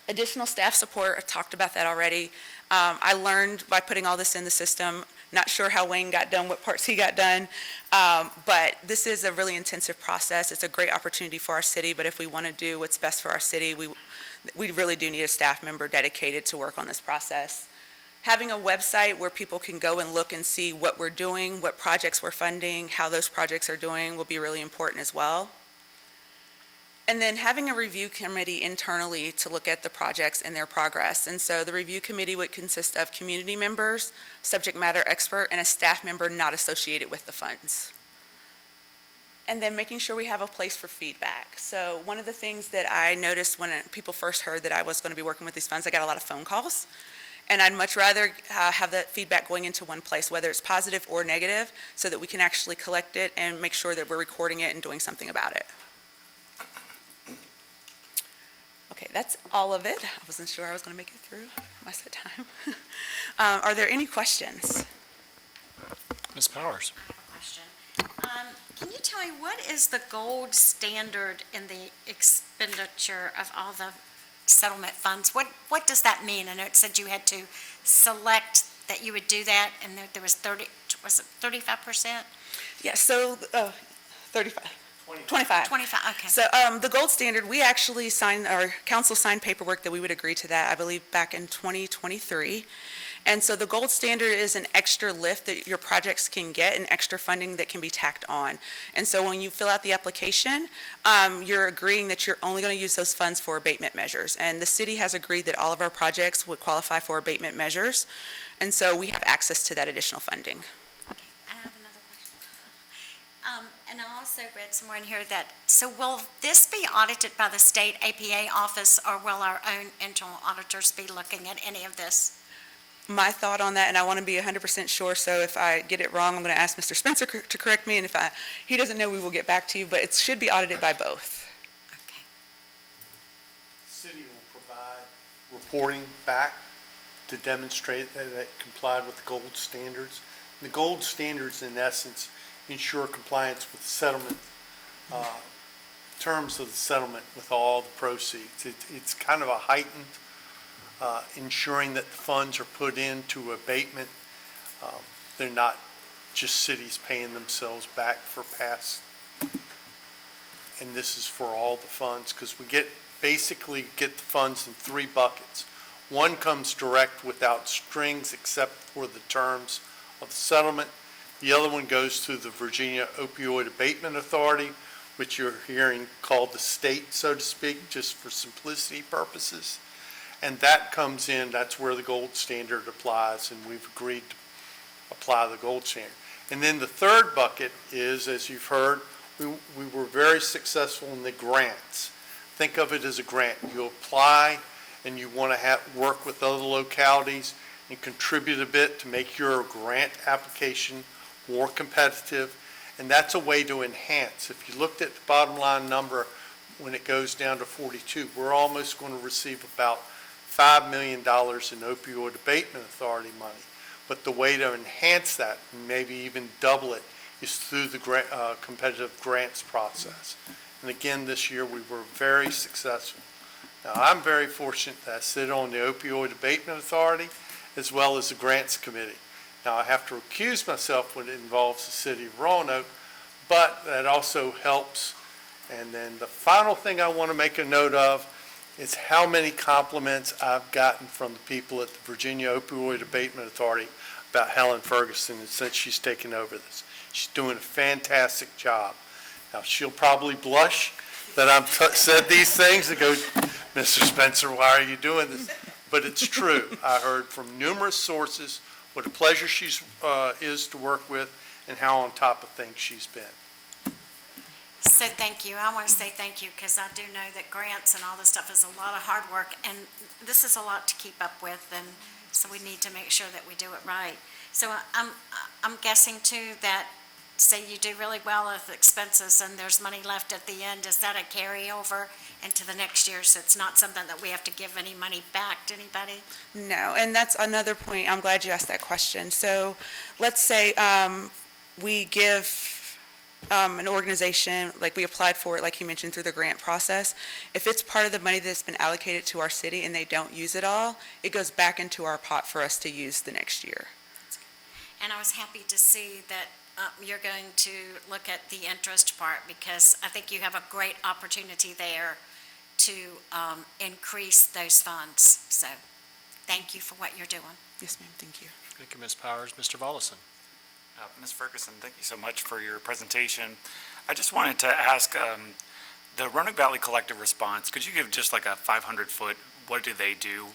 Additional staff support, I talked about that already. I learned by putting all this in the system, not sure how Wayne got done, what parts he got done, but this is a really intensive process. It's a great opportunity for our city, but if we want to do what's best for our city, we really do need a staff member dedicated to work on this process. Having a website where people can go and look and see what we're doing, what projects we're funding, how those projects are doing will be really important as well. And then having a review committee internally to look at the projects and their progress. And so the review committee would consist of community members, subject matter expert, and a staff member not associated with the funds. And then making sure we have a place for feedback. So one of the things that I noticed when people first heard that I was going to be working with these funds, I got a lot of phone calls. And I'd much rather have that feedback going into one place, whether it's positive or negative, so that we can actually collect it and make sure that we're recording it and doing something about it. Okay, that's all of it. I wasn't sure I was going to make it through my set time. Are there any questions? Ms. Powers. Question. Can you tell me what is the gold standard in the expenditure of all the settlement funds? What does that mean? I know it said you had to select that you would do that, and there was 35%? Yeah, so 35. 25. 25, okay. So the gold standard, we actually signed, our council signed paperwork that we would agree to that, I believe, back in 2023. And so the gold standard is an extra lift that your projects can get and extra funding that can be tacked on. And so when you fill out the application, you're agreeing that you're only going to use those funds for abatement measures. And the city has agreed that all of our projects would qualify for abatement measures. And so we have access to that additional funding. I have another question. And I also read somewhere in here that, so will this be audited by the state APA office, or will our own internal auditors be looking at any of this? My thought on that, and I want to be 100% sure, so if I get it wrong, I'm going to ask Mr. Spencer to correct me, and if he doesn't know, we will get back to you, but it should be audited by both. Okay. The city will provide reporting back to demonstrate that it complied with the gold standards. The gold standards, in essence, ensure compliance with the settlement, terms of the settlement with all the proceeds. It's kind of a heightened ensuring that the funds are put into abatement. They're not just cities paying themselves back for past. And this is for all the funds, because we basically get the funds in three buckets. One comes direct without strings except for the terms of the settlement. The other one goes through the Virginia Opioid Abatement Authority, which you're hearing called the state, so to speak, just for simplicity purposes. And that comes in, that's where the gold standard applies, and we've agreed to apply the gold standard. And then the third bucket is, as you've heard, we were very successful in the grants. Think of it as a grant. You apply and you want to work with other localities and contribute a bit to make your grant application more competitive. And that's a way to enhance. If you looked at the bottom line number, when it goes down to 42, we're almost going to receive about $5 million in opioid abatement authority money. But the way to enhance that, and maybe even double it, is through the competitive grants process. And again, this year we were very successful. Now, I'm very fortunate that I sit on the Opioid Abatement Authority as well as the Grants Committee. Now, I have to recuse myself when it involves the city of Roanoke, but that also helps. And then the final thing I want to make a note of is how many compliments I've gotten from the people at the Virginia Opioid Abatement Authority about Helen Ferguson since she's taken over this. She's doing a fantastic job. Now, she'll probably blush that I've said these things and go, Mr. Spencer, why are you doing this? But it's true. I heard from numerous sources what a pleasure she is to work with and how on top of things she's been. So thank you. I want to say thank you, because I do know that grants and all this stuff is a lot of hard work, and this is a lot to keep up with, and so we need to make sure that we do it right. So I'm guessing too that, say you do really well with expenses and there's money left at the end, is that a carryover into the next year? So it's not something that we have to give any money back to anybody? No, and that's another point. I'm glad you asked that question. So let's say we give an organization, like we applied for it, like you mentioned, through the grant process, if it's part of the money that's been allocated to our city and they don't use it all, it goes back into our pot for us to use the next year. And I was happy to see that you're going to look at the interest part, because I think you have a great opportunity there to increase those funds. So thank you for what you're doing. Yes, ma'am, thank you. Thank you, Ms. Powers. Mr. Volleson. Ms. Ferguson, thank you so much for your presentation. I just wanted to ask, the Roanoke Valley Collective Response, could you give just like a 500-foot, what do they do?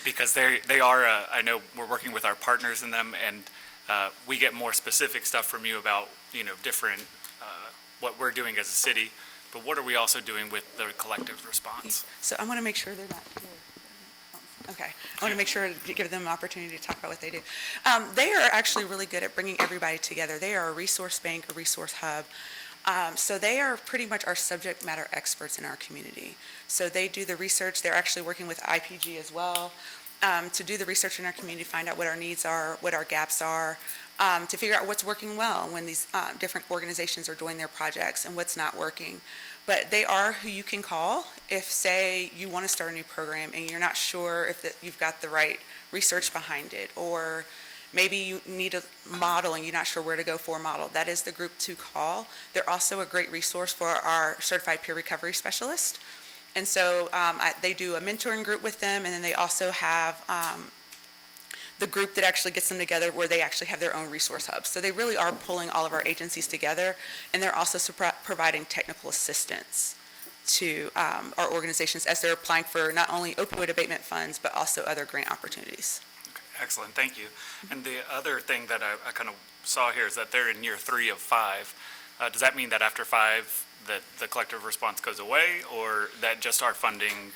Because they are, I know we're working with our partners in them, and we get more specific stuff from you about, different, what we're doing as a city, but what are we also doing with the collective response? So I want to make sure they're not here. Okay, I want to make sure to give them an opportunity to talk about what they do. They are actually really good at bringing everybody together. They are a resource bank, a resource hub. So they are pretty much our subject matter experts in our community. So they do the research. They're actually working with IPG as well to do the research in our community, find out what our needs are, what our gaps are, to figure out what's working well when these different organizations are doing their projects and what's not working. But they are who you can call if, say, you want to start a new program and you're not sure if you've got the right research behind it, or maybe you need a model and you're not sure where to go for a model. That is the group to call. They're also a great resource for our certified peer recovery specialist. And so they do a mentoring group with them, and then they also have the group that actually gets them together where they actually have their own resource hubs. So they really are pulling all of our agencies together, and they're also providing technical assistance to our organizations as they're applying for not only opioid abatement funds, but also other grant opportunities. Okay, excellent, thank you. And the other thing that I kind of saw here is that they're in year 3 of 5. Does that mean that after 5, that the collective response goes away, or that just our funding,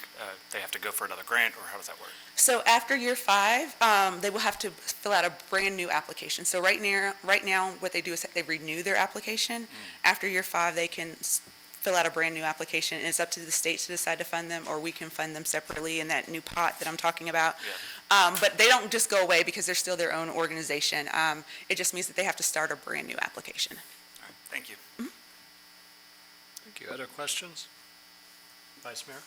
they have to go for another grant, or how does that work? So after year 5, they will have to fill out a brand new application. So right now, what they do is they renew their application. After year 5, they can fill out a brand new application, and it's up to the states to decide to fund them, or we can fund them separately in that new pot that I'm talking about. Yeah. But they don't just go away because they're still their own organization. It just means that they have to start a brand new application. All right, thank you. Thank you. Other questions? Vice Mayor?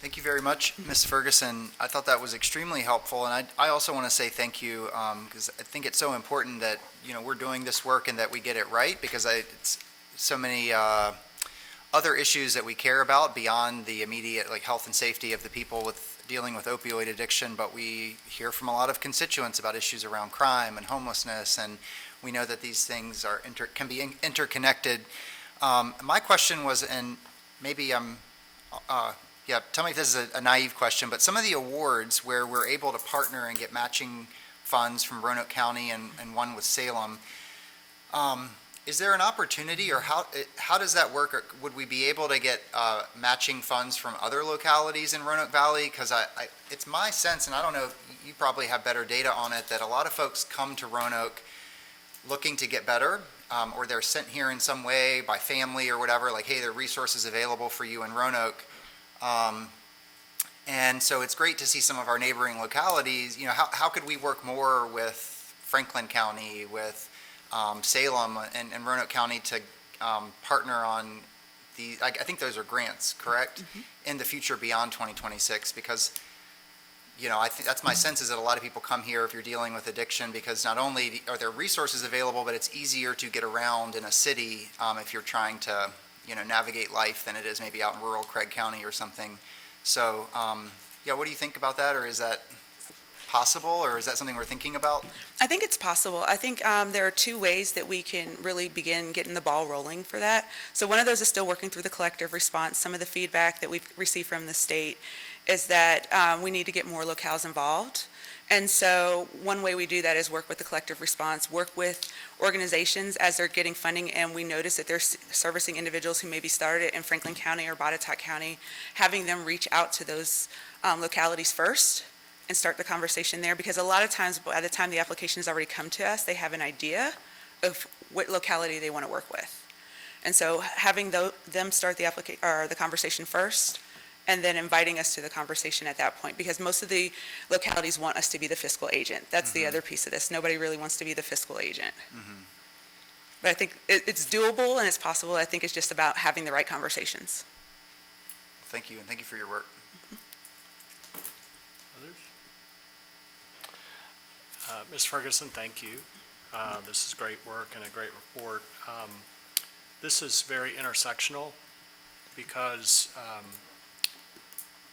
Thank you very much, Ms. Ferguson. I thought that was extremely helpful, and I also want to say thank you, because I think it's so important that, we're doing this work and that we get it right, because it's so many other issues that we care about beyond the immediate, health and safety of the people dealing with opioid addiction, but we hear from a lot of constituents about issues around crime and homelessness, and we know that these things can be interconnected. My question was, and maybe tell me if this is a naive question, but some of the awards where we're able to partner and get matching funds from Roanoke County and one with Salem, is there an opportunity, or how does that work? Or would we be able to get matching funds from other localities in Roanoke Valley? Because it's my sense, and I don't know if you probably have better data on it, that a lot of folks come to Roanoke looking to get better, or they're sent here in some way by family or whatever, like, hey, there are resources available for you in Roanoke. And so it's great to see some of our neighboring localities. How could we work more with Franklin County, with Salem and Roanoke County to partner on I think those are grants, correct? In the future beyond 2026, because I think that's my sense, is that a lot of people come here if you're dealing with addiction because not only are there resources available, but it's easier to get around in a city if you're trying to navigate life than it is maybe out in rural Craig County or something. So what do you think about that, or is that possible, or is that something we're thinking about? I think it's possible. I think there are 2 ways that we can really begin getting the ball rolling for that. So one of those is still working through the collective response. Some of the feedback that we've received from the state is that we need to get more locales involved. And so one way we do that is work with the collective response, work with organizations as they're getting funding, and we notice that they're servicing individuals who maybe started in Franklin County or Botetourt County, having them reach out to those localities first and start the conversation there, because a lot of times by the time the application has already come to us, they have an idea of what locality they want to work with. And so having them start the conversation first, and then inviting us to the conversation at that point, because most of the localities want us to be the fiscal agent. That's the other piece of this. Nobody really wants to be the fiscal agent. But I think it's doable and it's possible. I think it's just about having the right conversations. Thank you, and thank you for your work. Others? Ms. Ferguson, thank you. This is great work and a great report. This is very intersectional because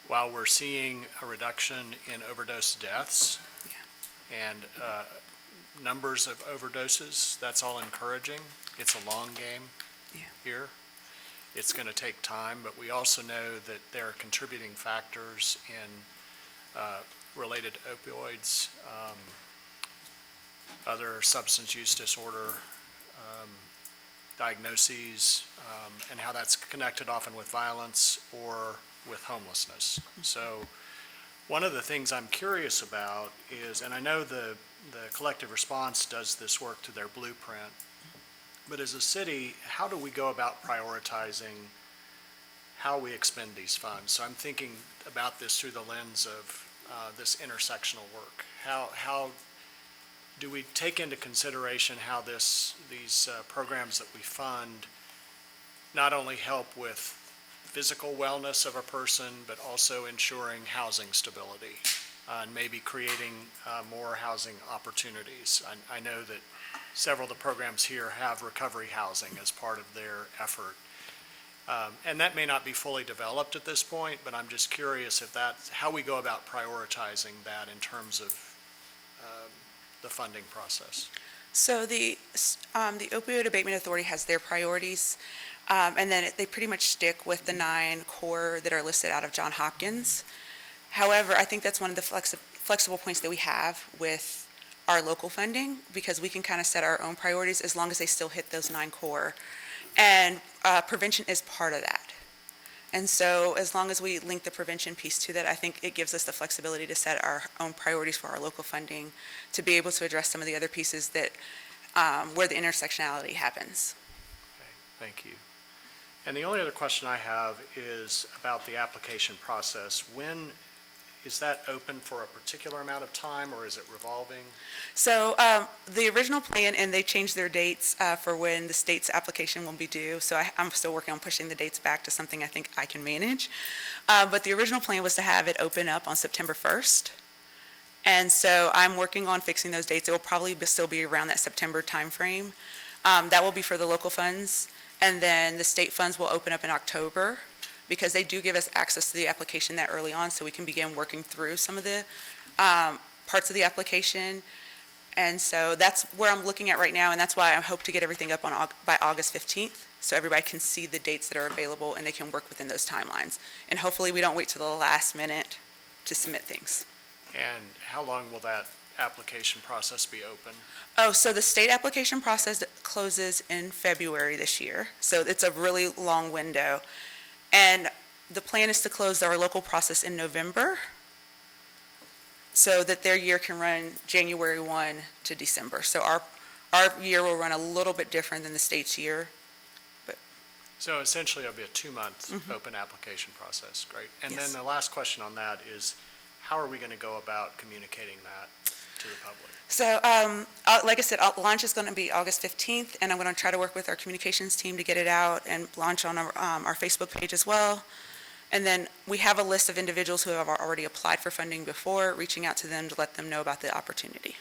while we're seeing a reduction in overdose deaths and numbers of overdoses, that's all encouraging. It's a long game here. It's going to take time, but we also know that there are contributing factors in related to opioids, other substance use disorder diagnoses, and how that's connected often with violence or with homelessness. So one of the things I'm curious about is, and I know the collective response does this work to their blueprint, but as a city, how do we go about prioritizing how we expend these funds? So I'm thinking about this through the lens of this intersectional work. How do we take into consideration how these programs that we fund not only help with physical wellness of a person, but also ensuring housing stability and maybe creating more housing opportunities? I know that several of the programs here have recovery housing as part of their effort. And that may not be fully developed at this point, but I'm just curious if that's how we go about prioritizing that in terms of the funding process. So the Opioid Abatement Authority has their priorities, and then they pretty much stick with the 9 core that are listed out of Johns Hopkins. However, I think that's one of the flexible points that we have with our local funding, because we can kind of set our own priorities as long as they still hit those 9 core. And prevention is part of that. And so as long as we link the prevention piece to that, I think it gives us the flexibility to set our own priorities for our local funding to be able to address some of the other pieces that where the intersectionality happens. Okay, thank you. And the only other question I have is about the application process. When is that open for a particular amount of time, or is it revolving? So the original plan, and they changed their dates for when the state's application will be due. So I'm still working on pushing the dates back to something I think I can manage. But the original plan was to have it open up on September 1st. And so I'm working on fixing those dates. It will probably still be around that September timeframe. That will be for the local funds. And then the state funds will open up in October, because they do give us access to the application that early on, so we can begin working through some of the parts of the application. And so that's where I'm looking at right now, and that's why I hope to get everything up by August 15th, so everybody can see the dates that are available and they can work within those timelines. And hopefully we don't wait till the last minute to submit things. And how long will that application process be open? Oh, so the state application process closes in February this year, so it's a really long window. And the plan is to close our local process in November, so that their year can run January 1 to December. So our year will run a little bit different than the state's year. So essentially, it'll be a 2-month open application process. Great. And then the last question on that is, how are we going to go about communicating that to the public? So, like I said, launch is going to be August 15th, and I'm going to try to work with our communications team to get it out and launch on our Facebook page as well. And then we have a list of individuals who have already applied for funding before, reaching out to them to let them know about the opportunity.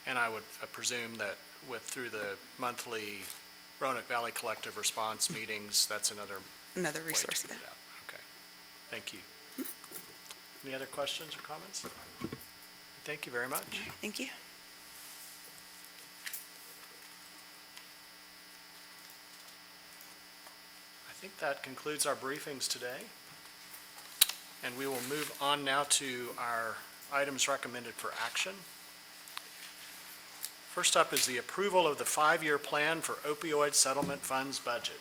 And I would presume that through the monthly Roanoke Valley Collective Response meetings, that's another resource. way to get it out. Okay, thank you. Any other questions or comments? Thank you very much. Thank you. I think that concludes our briefings today. And we will move on now to our items recommended for action. First up is the approval of the 5-year plan for opioid settlement funds budget.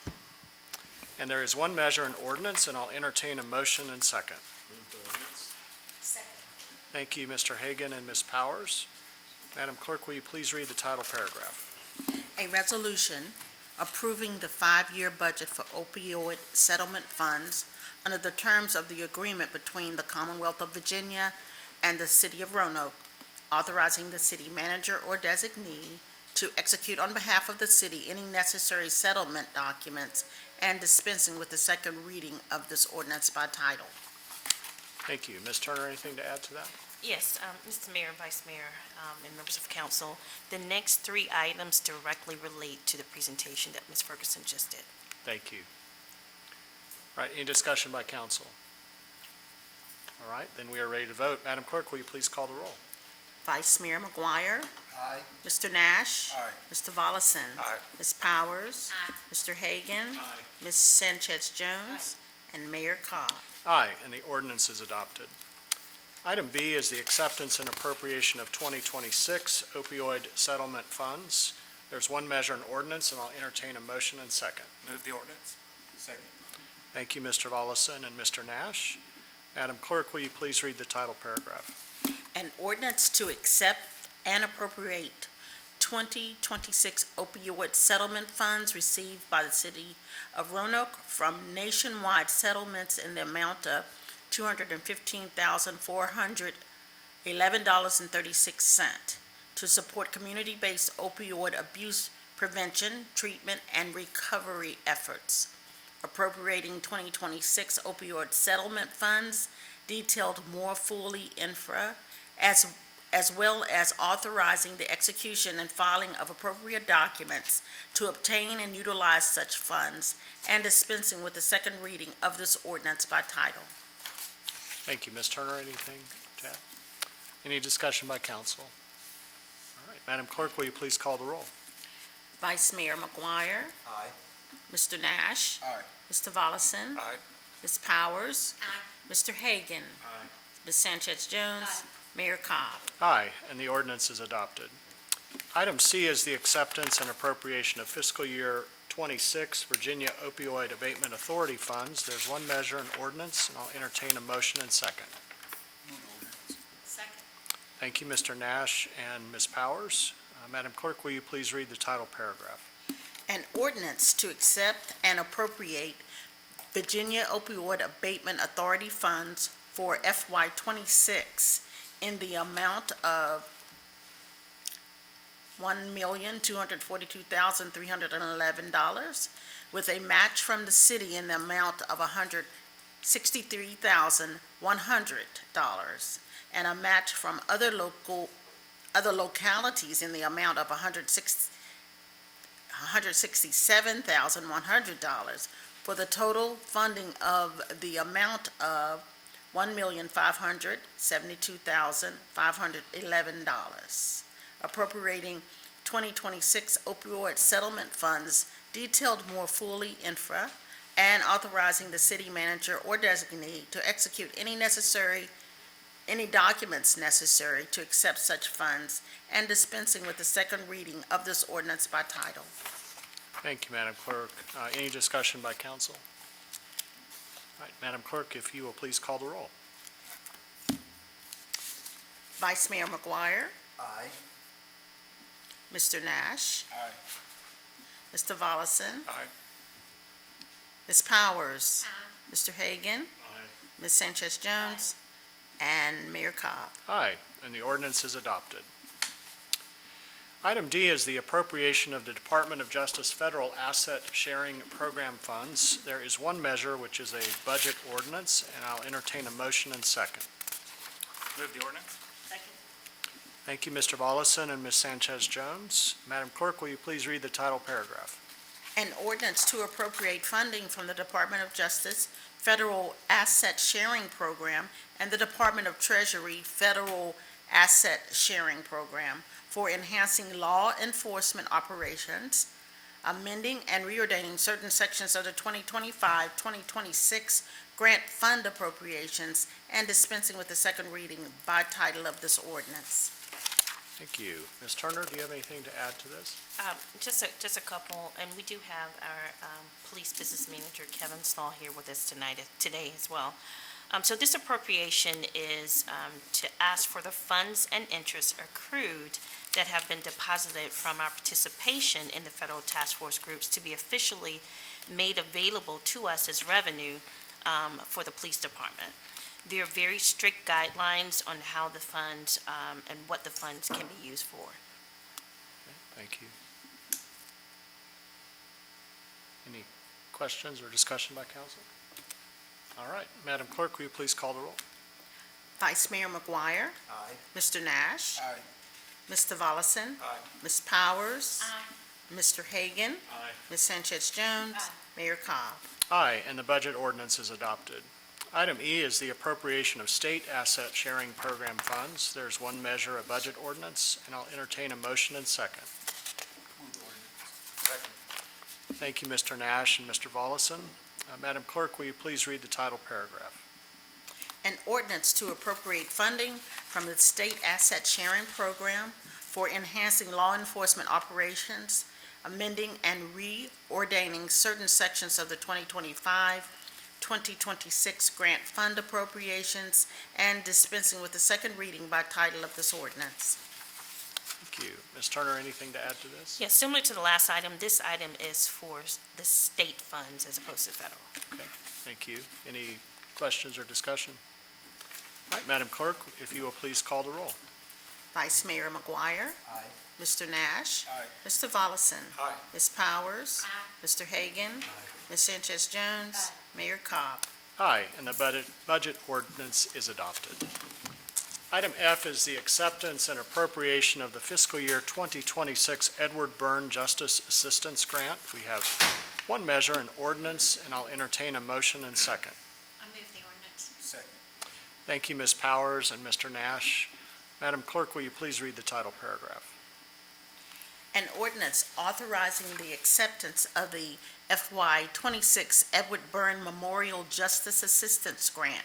And there is one measure and ordinance, and I'll entertain a motion and second. Thank you, Mr. Hagan and Ms. Powers. Madam Clerk, will you please read the title paragraph? A resolution approving the 5-year budget for opioid settlement funds under the terms of the agreement between the Commonwealth of Virginia and the City of Roanoke, authorizing the city manager or designee to to execute on behalf of the city any necessary settlement documents and dispensing with the second reading of this ordinance by title. Thank you. Ms. Turner, anything to add to that? Yes, Mr. Mayor, Vice Mayor, and members of council, the next three items directly relate to the presentation that Ms. Ferguson just did. Thank you. All right, any discussion by council? All right, then we are ready to vote. Madam Clerk, will you please call the roll? Vice Mayor McGuire. Aye. Mr. Nash. Aye. Mr. Volleson. Aye. Ms. Powers. Mr. Hagan. Ms. Sanchez Jones. And Mayor Cobb. Aye, and the ordinance is adopted. Item B is the acceptance and appropriation of 2026 opioid settlement funds. There's one measure and ordinance, and I'll entertain a motion and second. Move the ordinance. Second. Thank you, Mr. Volleson and Mr. Nash. Madam Clerk, will you please read the title paragraph? An ordinance to accept and appropriate 2026 opioid settlement funds received by the city of Roanoke from nationwide settlements in the amount of $215,411.36 to support community-based opioid abuse prevention, treatment, and recovery efforts. Appropriating 2026 opioid settlement funds detailed more fully infra, as well as authorizing the execution and filing of appropriate documents to obtain and utilize such funds, and dispensing with the second reading of this ordinance by title. Thank you. Ms. Turner, anything to add? Any discussion by council? All right, Madam Clerk, will you please call the roll? Vice Mayor McGuire. Aye. Mr. Nash. Aye. Mr. Volleson. Aye. Ms. Powers. Mr. Hagan. Ms. Sanchez Jones. Mayor Cobb. Aye, and the ordinance is adopted. Item C is the acceptance and appropriation of fiscal year 26 Virginia Opioid Abatement Authority funds. There's one measure and ordinance, and I'll entertain a motion and second. Second. Thank you, Mr. Nash and Ms. Powers. Madam Clerk, will you please read the title paragraph? An ordinance to accept and appropriate Virginia Opioid Abatement Authority funds for FY26 in the amount of $1,242,311, with a match from the city in the amount of $163,100, and a match from other localities in the amount of $167,100, for the total funding of the amount of $1,572,511. Appropriating 2026 opioid settlement funds detailed more fully infra, and authorizing the city manager or designee to execute any documents necessary to accept such funds, and dispensing with the second reading of this ordinance by title. Thank you, Madam Clerk. Any discussion by council? All right, Madam Clerk, if you will please call the roll. Vice Mayor McGuire. Aye. Mr. Nash. Aye. Mr. Volleson. Aye. Ms. Powers. Mr. Hagan. Ms. Sanchez Jones. And Mayor Cobb. Aye, and the ordinance is adopted. Item D is the appropriation of the Department of Justice Federal Asset Sharing Program funds. There is one measure, which is a budget ordinance, and I'll entertain a motion and second. Move the ordinance. Second. Thank you, Mr. Volleson and Ms. Sanchez Jones. Madam Clerk, will you please read the title paragraph? An ordinance to appropriate funding from the Department of Justice Federal Asset Sharing Program and the Department of Treasury Federal Asset Sharing Program for enhancing law enforcement operations, amending and reordaining certain sections of the 2025-2026 grant fund appropriations, and dispensing with the second reading by title of this ordinance. Thank you. Ms. Turner, do you have anything to add to this? Just a couple, and we do have our police business manager, Kevin Slaw, here with us today as well. So this appropriation is to ask for the funds and interest accrued that have been deposited from our participation in the federal task force groups to be officially made available to us as revenue for the police department. There are very strict guidelines on how the funds and what the funds can be used for. Thank you. Any questions or discussion by council? All right, Madam Clerk, will you please call the roll? Vice Mayor McGuire. Aye. Mr. Nash. Aye. Mr. Volleson. Aye. Ms. Powers. Mr. Hagan. Aye. Ms. Sanchez Jones. Mayor Cobb. Aye, and the budget ordinance is adopted. Item E is the appropriation of state asset sharing program funds. There's one measure, a budget ordinance, and I'll entertain a motion and second. Thank you, Mr. Nash and Mr. Volleson. Madam Clerk, will you please read the title paragraph? An ordinance to appropriate funding from the State Asset Sharing Program for enhancing law enforcement operations, amending and reordaining certain sections of the 2025-2026 grant fund appropriations, and dispensing with the second reading by title of this ordinance. Thank you. Ms. Turner, anything to add to this? Yes, similar to the last item, this item is for the state funds as opposed to federal. Okay, thank you. Any questions or discussion? All right, Madam Clerk, if you will please call the roll. Vice Mayor McGuire. Aye. Mr. Nash. Aye. Mr. Volleson. Aye. Ms. Powers. Mr. Hagan. Ms. Sanchez Jones. Mayor Cobb. Aye, and the budget ordinance is adopted. Item F is the acceptance and appropriation of the fiscal year 2026 Edward Byrne Justice Assistance Grant. We have one measure, an ordinance, and I'll entertain a motion and second. I move the ordinance. Second. Thank you, Ms. Powers and Mr. Nash. Madam Clerk, will you please read the title paragraph? An ordinance authorizing the acceptance of the FY26 Edward Byrne Memorial Justice Assistance Grant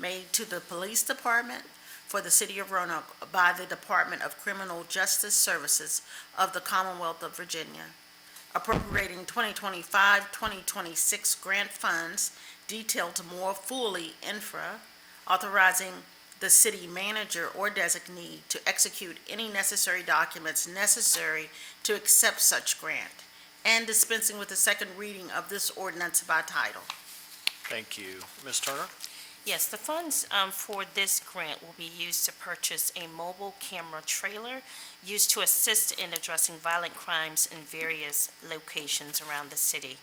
made to the Police Department for the City of Roanoke by the Department of Criminal Justice Services of the Commonwealth of Virginia, appropriating 2025-2026 grant funds detailed more fully infra, authorizing the city manager or designee to execute any necessary documents necessary to accept such grant, and dispensing with the second reading of this ordinance by title. Thank you. Ms. Turner? Yes, the funds for this grant will be used to purchase a mobile camera trailer used to assist in addressing violent crimes in various locations around the city.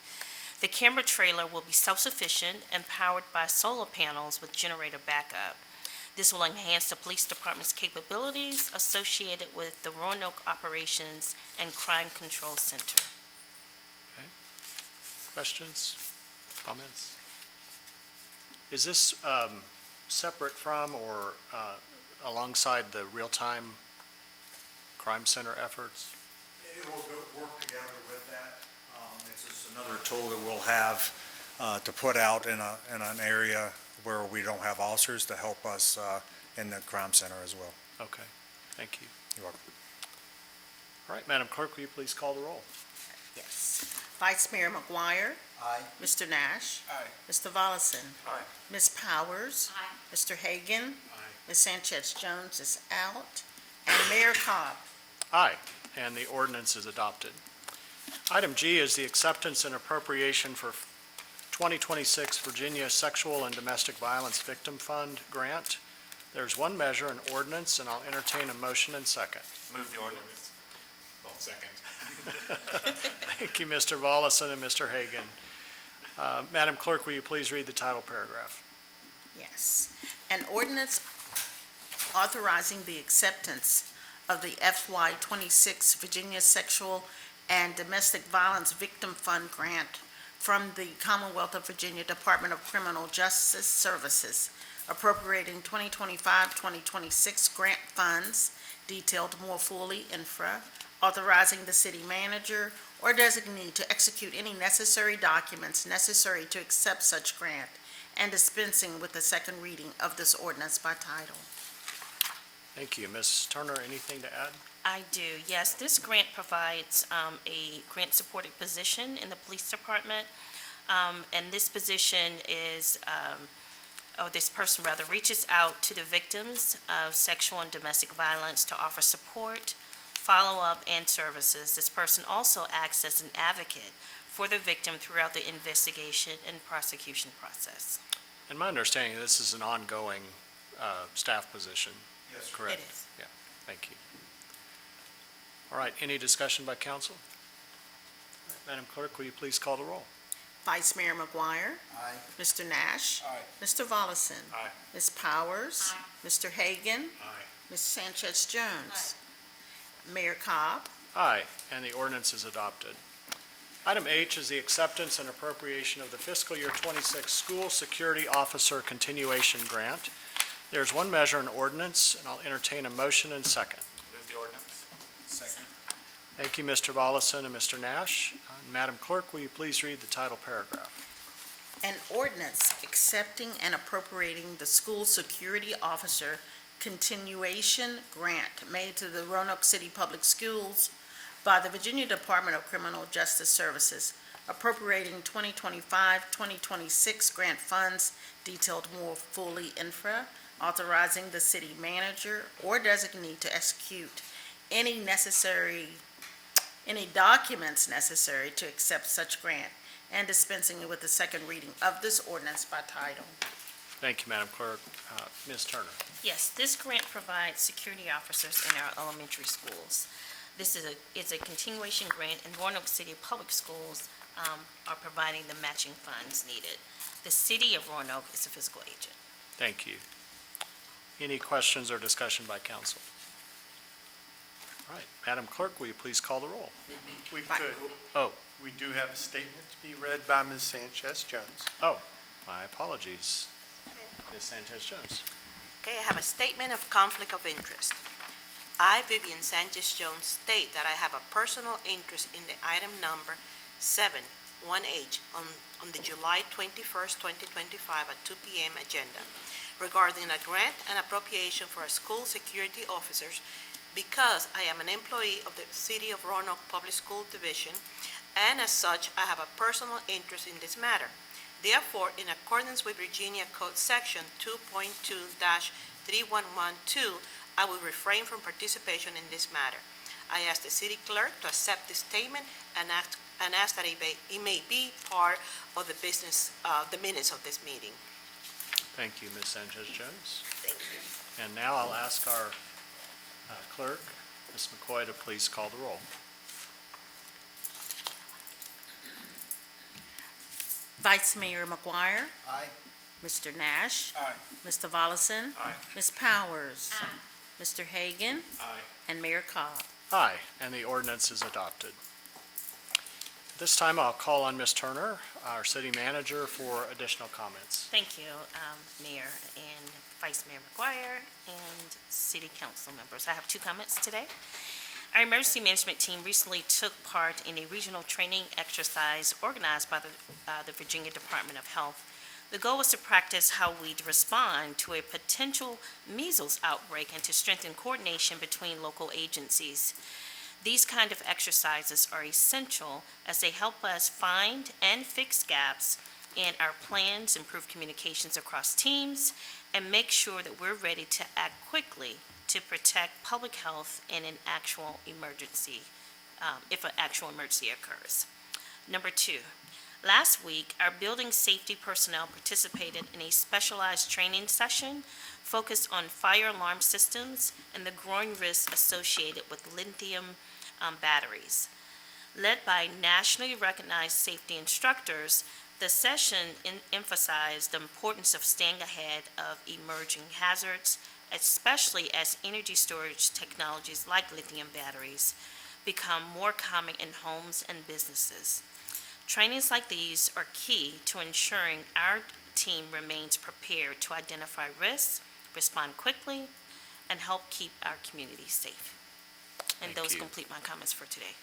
The camera trailer will be self-sufficient and powered by solar panels with generator backup. This will enhance the police department's capabilities associated with the Roanoke Operations and Crime Control Center. Questions, comments? Is this separate from or alongside the real-time crime center efforts? It will work together with that. It's just another tool that we'll have to put out in an area where we don't have officers to help us in the crime center as well. Okay, thank you. You're welcome. All right, Madam Clerk, will you please call the roll? Yes. Vice Mayor McGuire. Aye. Mr. Nash. Aye. Mr. Volleson. Aye. Ms. Powers. Aye. Mr. Hagan. Aye. Ms. Sanchez Jones is out. And Mayor Cobb. Aye, and the ordinance is adopted. Item G is the acceptance and appropriation for 2026 Virginia Sexual and Domestic Violence Victim Fund Grant. There's one measure, an ordinance, and I'll entertain a motion and second. Move the ordinance. Well, second. Thank you, Mr. Volleson and Mr. Hagan. Madam Clerk, will you please read the title paragraph? Yes. An ordinance authorizing the acceptance of the FY26 Virginia Sexual and Domestic Violence Victim Fund Grant from the Commonwealth of Virginia Department of Criminal Justice Services, appropriating 2025-2026 grant funds detailed more fully infra, authorizing the city manager or designee to execute any necessary documents necessary to accept such grant, and dispensing with the second reading of this ordinance by title. Thank you. Ms. Turner, anything to add? I do, yes. This grant provides a grant-supported position in the police department, and this position is, this person rather, reaches out to the victims of sexual and domestic violence to offer support, follow-up, and services. This person also acts as an advocate for the victim throughout the investigation and prosecution process. In my understanding, this is an ongoing staff position. Yes, correct? It is. Yeah, thank you. All right, any discussion by council? Madam Clerk, will you please call the roll? Vice Mayor McGuire. Aye. Mr. Nash. Aye. Mr. Volleson. Aye. Ms. Powers. Aye. Mr. Hagan. Aye. Ms. Sanchez Jones. Mayor Cobb. Aye, and the ordinance is adopted. Item H is the acceptance and appropriation of the fiscal year 26 School Security Officer Continuation Grant. There's one measure and ordinance, and I'll entertain a motion and second. Move the ordinance. Second. Thank you, Mr. Volleson and Mr. Nash. Madam Clerk, will you please read the title paragraph? An ordinance accepting and appropriating the school security officer continuation grant made to the Roanoke City Public Schools by the Virginia Department of Criminal Justice Services, appropriating 2025-2026 grant funds detailed more fully infra, authorizing the city manager or designee to execute any documents necessary to accept such grant, and dispensing with the second reading of this ordinance by title. Thank you, Madam Clerk. Ms. Turner. Yes, this grant provides security officers in our elementary schools. This is a continuation grant, and Roanoke City Public Schools are providing the matching funds needed. The city of Roanoke is a fiscal agent. Thank you. Any questions or discussion by council? All right, Madam Clerk, will you please call the roll? We could. Oh. We do have a statement to be read by Ms. Sanchez Jones. Oh, my apologies. Ms. Sanchez Jones. Okay, I have a statement of conflict of interest. I, Vivian Sanchez Jones, state that I have a personal interest in the item number 7-1H on the July 21st, 2025 at 2 p.m. agenda regarding a grant and appropriation for school security officers because I am an employee of the City of Roanoke Public School Division, and as such, I have a personal interest in this matter. Therefore, in accordance with Virginia Code Section 2.2-3112, I will refrain from participation in this matter. I ask the city clerk to accept this statement and ask that it may be part of the minutes of this meeting. Thank you, Ms. Sanchez Jones. Thank you. And now I'll ask our clerk, Ms. McCoy, to please call the roll. Vice Mayor McGuire. Aye. Mr. Nash. Aye. Mr. Volleson. Aye. Ms. Powers. Mr. Hagan. Aye. And Mayor Cobb. Aye, and the ordinance is adopted. This time I'll call on Ms. Turner, our city manager, for additional comments. Thank you, Mayor and Vice Mayor McGuire and city council members. I have 2 comments today. Our emergency management team recently took part in a regional training exercise organized by the Virginia Department of Health. The goal was to practice how we'd respond to a potential measles outbreak and to strengthen coordination between local agencies. These kind of exercises are essential as they help us find and fix gaps in our plans, improve communications across teams, and make sure that we're ready to act quickly to protect public health in an actual emergency, if an actual emergency occurs. Number 2, last week, our building safety personnel participated in a specialized training session focused on fire alarm systems and the growing risks associated with lithium batteries. Led by nationally recognized safety instructors, the session emphasized the importance of staying ahead of emerging hazards, especially as energy storage technologies like lithium batteries become more common in homes and businesses. Trainings like these are key to ensuring our team remains prepared to identify risks, respond quickly, and help keep our community safe. And Thank those you. complete my comments for today.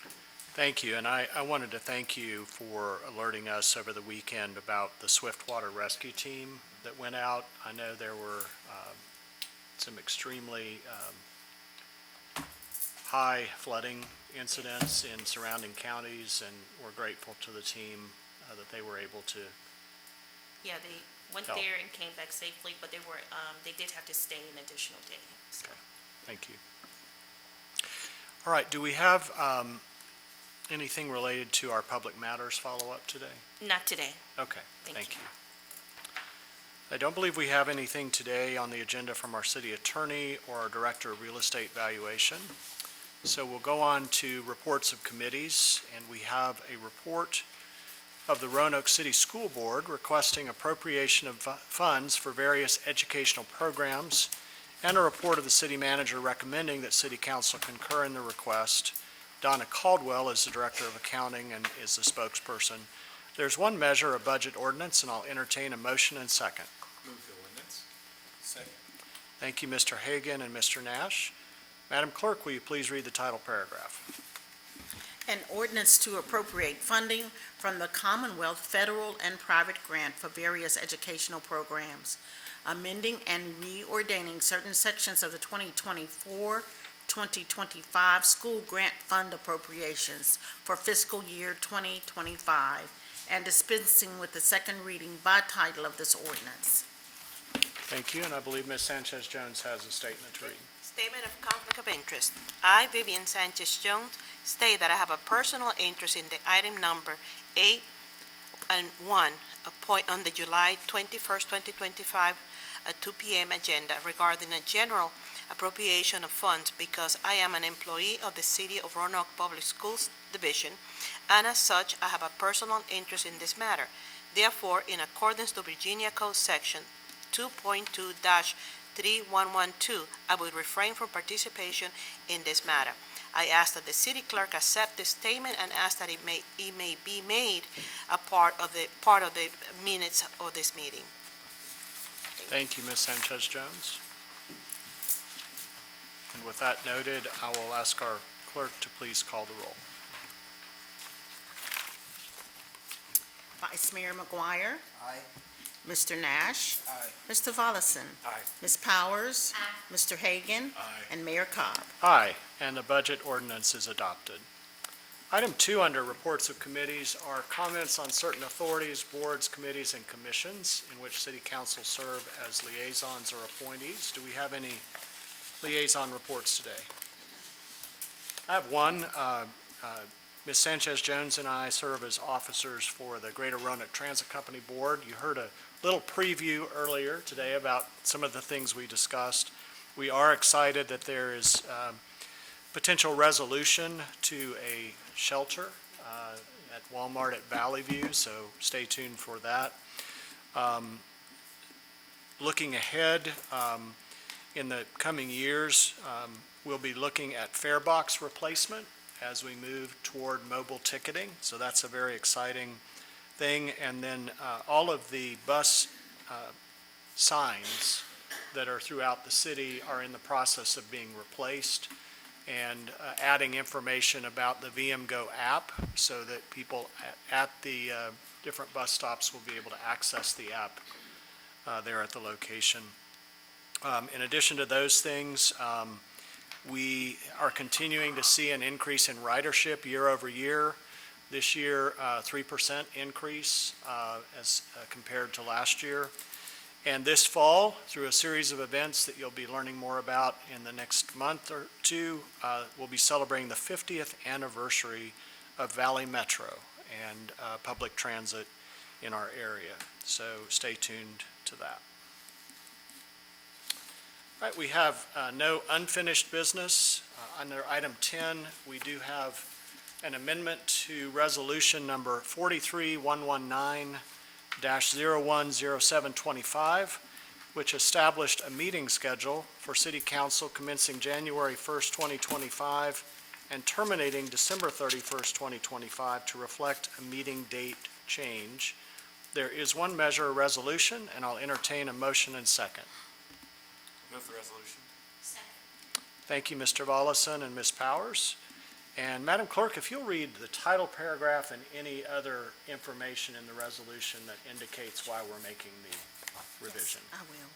Thank you, and I wanted to thank you for alerting us over the weekend about the Swiftwater Rescue Team that went out. I know there were some extremely high flooding incidents in surrounding counties, and we're grateful to the team that they were able to. Yeah, they went Help. there and came back safely, but they did have to stay an additional day. So. Thank you. All right, do we have anything related to our public matters follow-up today? Not today. Okay, Thank thank you. I don't believe we have anything today on the agenda from our city attorney or our director of real estate valuation. So we'll go on to reports of committees, and we have a report of the Roanoke City School Board requesting appropriation of funds for various educational programs, and a report of the city manager recommending that city council concur in the request. Donna Caldwell is the director of accounting and is the spokesperson. There's one measure, a budget ordinance, and I'll entertain a motion and second. Move the ordinance. Second. Thank you, Mr. Hagan and Mr. Nash. Madam Clerk, will you please read the title paragraph? An ordinance to appropriate funding from the Commonwealth federal and private grant for various educational programs, amending and reordaining certain sections of the 2024-2025 school grant fund appropriations for fiscal year 2025, and dispensing with the second reading by title of this ordinance. Thank you, and I believe Ms. Sanchez-Jones has a statement to read. Statement of conflict of interest. I, Vivian Sanchez-Jones, state that I have a personal interest in the item number 8 and 1 on the July 21st, 2025 at 2 p.m. agenda regarding a general appropriation of funds because I am an employee of the City of Roanoke Public Schools Division, and as such, I have a personal interest in this matter. Therefore, in accordance to Virginia Code Section 2.2-3112, I will refrain from participation in this matter. I ask that the city clerk accept this statement and ask that it may be made a part of the minutes of this meeting. Thank you, Ms. Sanchez-Jones. And with that noted, I will ask our clerk to please call the roll. Vice Mayor McGuire. Aye. Mr. Nash. Aye. Mr. Volleson. Aye. Ms. Powers. Mr. Hagan. Aye. And Mayor Cobb. Aye, and the budget ordinance is adopted. Item 2 under reports of committees are comments on certain authorities, boards, committees, and commissions in which city council serve as liaisons or appointees. Do we have any liaison reports today? I have one. Ms. Sanchez-Jones and I serve as officers for the Greater Roanoke Transit Company Board. You heard a little preview earlier today about some of the things we discussed. We are excited that there is potential resolution to a shelter at Walmart at Valley View, so stay tuned for that. Looking ahead, in the coming years, we'll be looking at fare box replacement as we move toward mobile ticketing, so that's a very exciting thing. And then all of the bus signs that are throughout the city are in the process of being replaced, and adding information about the VMGO app so that people at the different bus stops will be able to access the app there at the location. In addition to those things, we are continuing to see an increase in ridership year over year. This year, 3% increase as compared to last year. And this fall, through a series of events that you'll be learning more about in the next month or two, we'll be celebrating the 50th anniversary of Valley Metro and public transit in our area. So stay tuned to that. All right, we have no unfinished business. Under item 10, we do have an amendment to resolution number 43119-010725, which established a meeting schedule for City Council commencing January 1st, 2025, and terminating December 31st, 2025, to reflect a meeting date change. There is one measure, a resolution, and I'll entertain a motion and second. Move the resolution. Thank you, Mr. Volleson and Ms. Powers. And Madam Clerk, if you'll read the title paragraph and any other information in the resolution that indicates why we're making the revision. Yes, I will.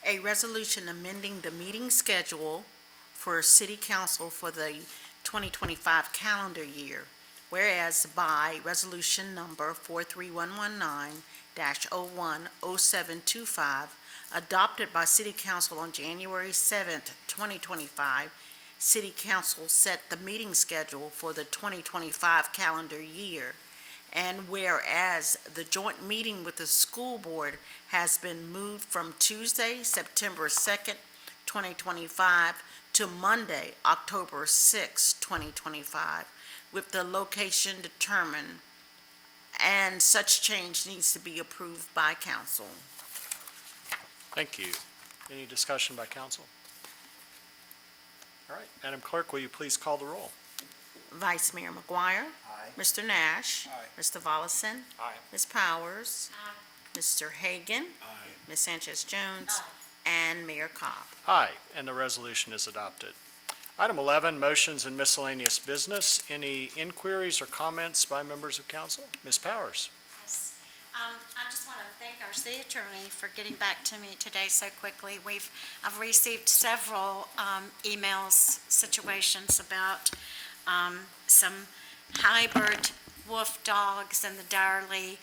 A resolution amending the meeting schedule for City Council for the 2025 calendar year, whereas by resolution number 43119-010725, adopted by City Council on January 7th, 2025, City Council set the meeting schedule for the 2025 calendar year. And whereas the joint meeting with the school board has been moved from Tuesday, September 2nd, 2025 to Monday, October 6, 2025, with the location determined, and such change needs to be approved by council. Thank you. Any discussion by council? All right, Madam Clerk, will you please call the roll? Vice Mayor McGuire. Aye. Mr. Nash. Aye. Mr. Volleson. Aye. Ms. Powers. Mr. Hagan. Ms. Sanchez Jones. And Mayor Cobb. Aye, and the resolution is adopted. Item 11, motions and miscellaneous business. Any inquiries or comments by members of council? Ms. Powers? Yes. I just want to thank our city attorney for getting back to me today so quickly. I've received several emails, situations about some hybrid wolf dogs in the Darley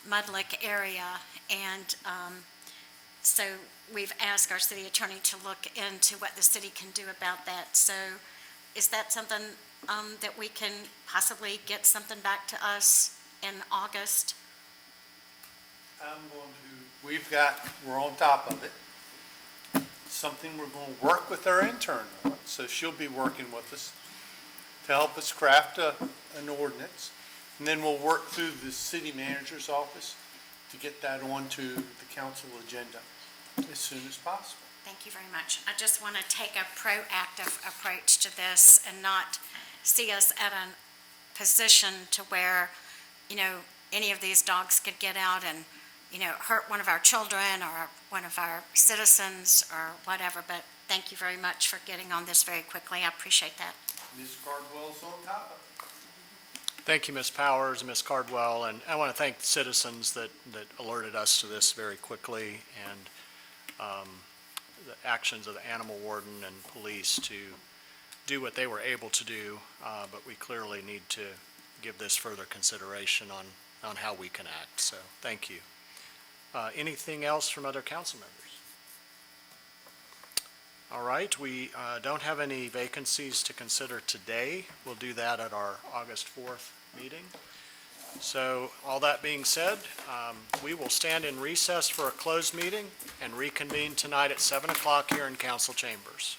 Mudlick area. And so we've asked our city attorney to look into what the city can do about that. So is that something that we can possibly get something back to us in August? We're on top of it. Something we're going to work with our intern on, so she'll be working with us to help us craft an ordinance. And then we'll work through the city manager's office to get that onto the council agenda as soon as possible. Thank you very much. I just want to take a proactive approach to this and not see us at a position to where, any of these dogs could get out and, hurt one of our children or one of our citizens or whatever. But thank you very much for getting on this very quickly. I appreciate that. Ms. Cardwell's on top of it. Thank you, Ms. Powers and Ms. Cardwell, and I want to thank the citizens that alerted us to this very quickly, and the actions of the animal warden and police to do what they were able to do, but we clearly need to give this further consideration on how we can act, so thank you. Anything else from other council members? All right, we don't have any vacancies to consider today. We'll do that at our August 4th meeting. So, all that being said, we will stand in recess for a closed meeting and reconvene tonight at 7 o'clock here in council chambers.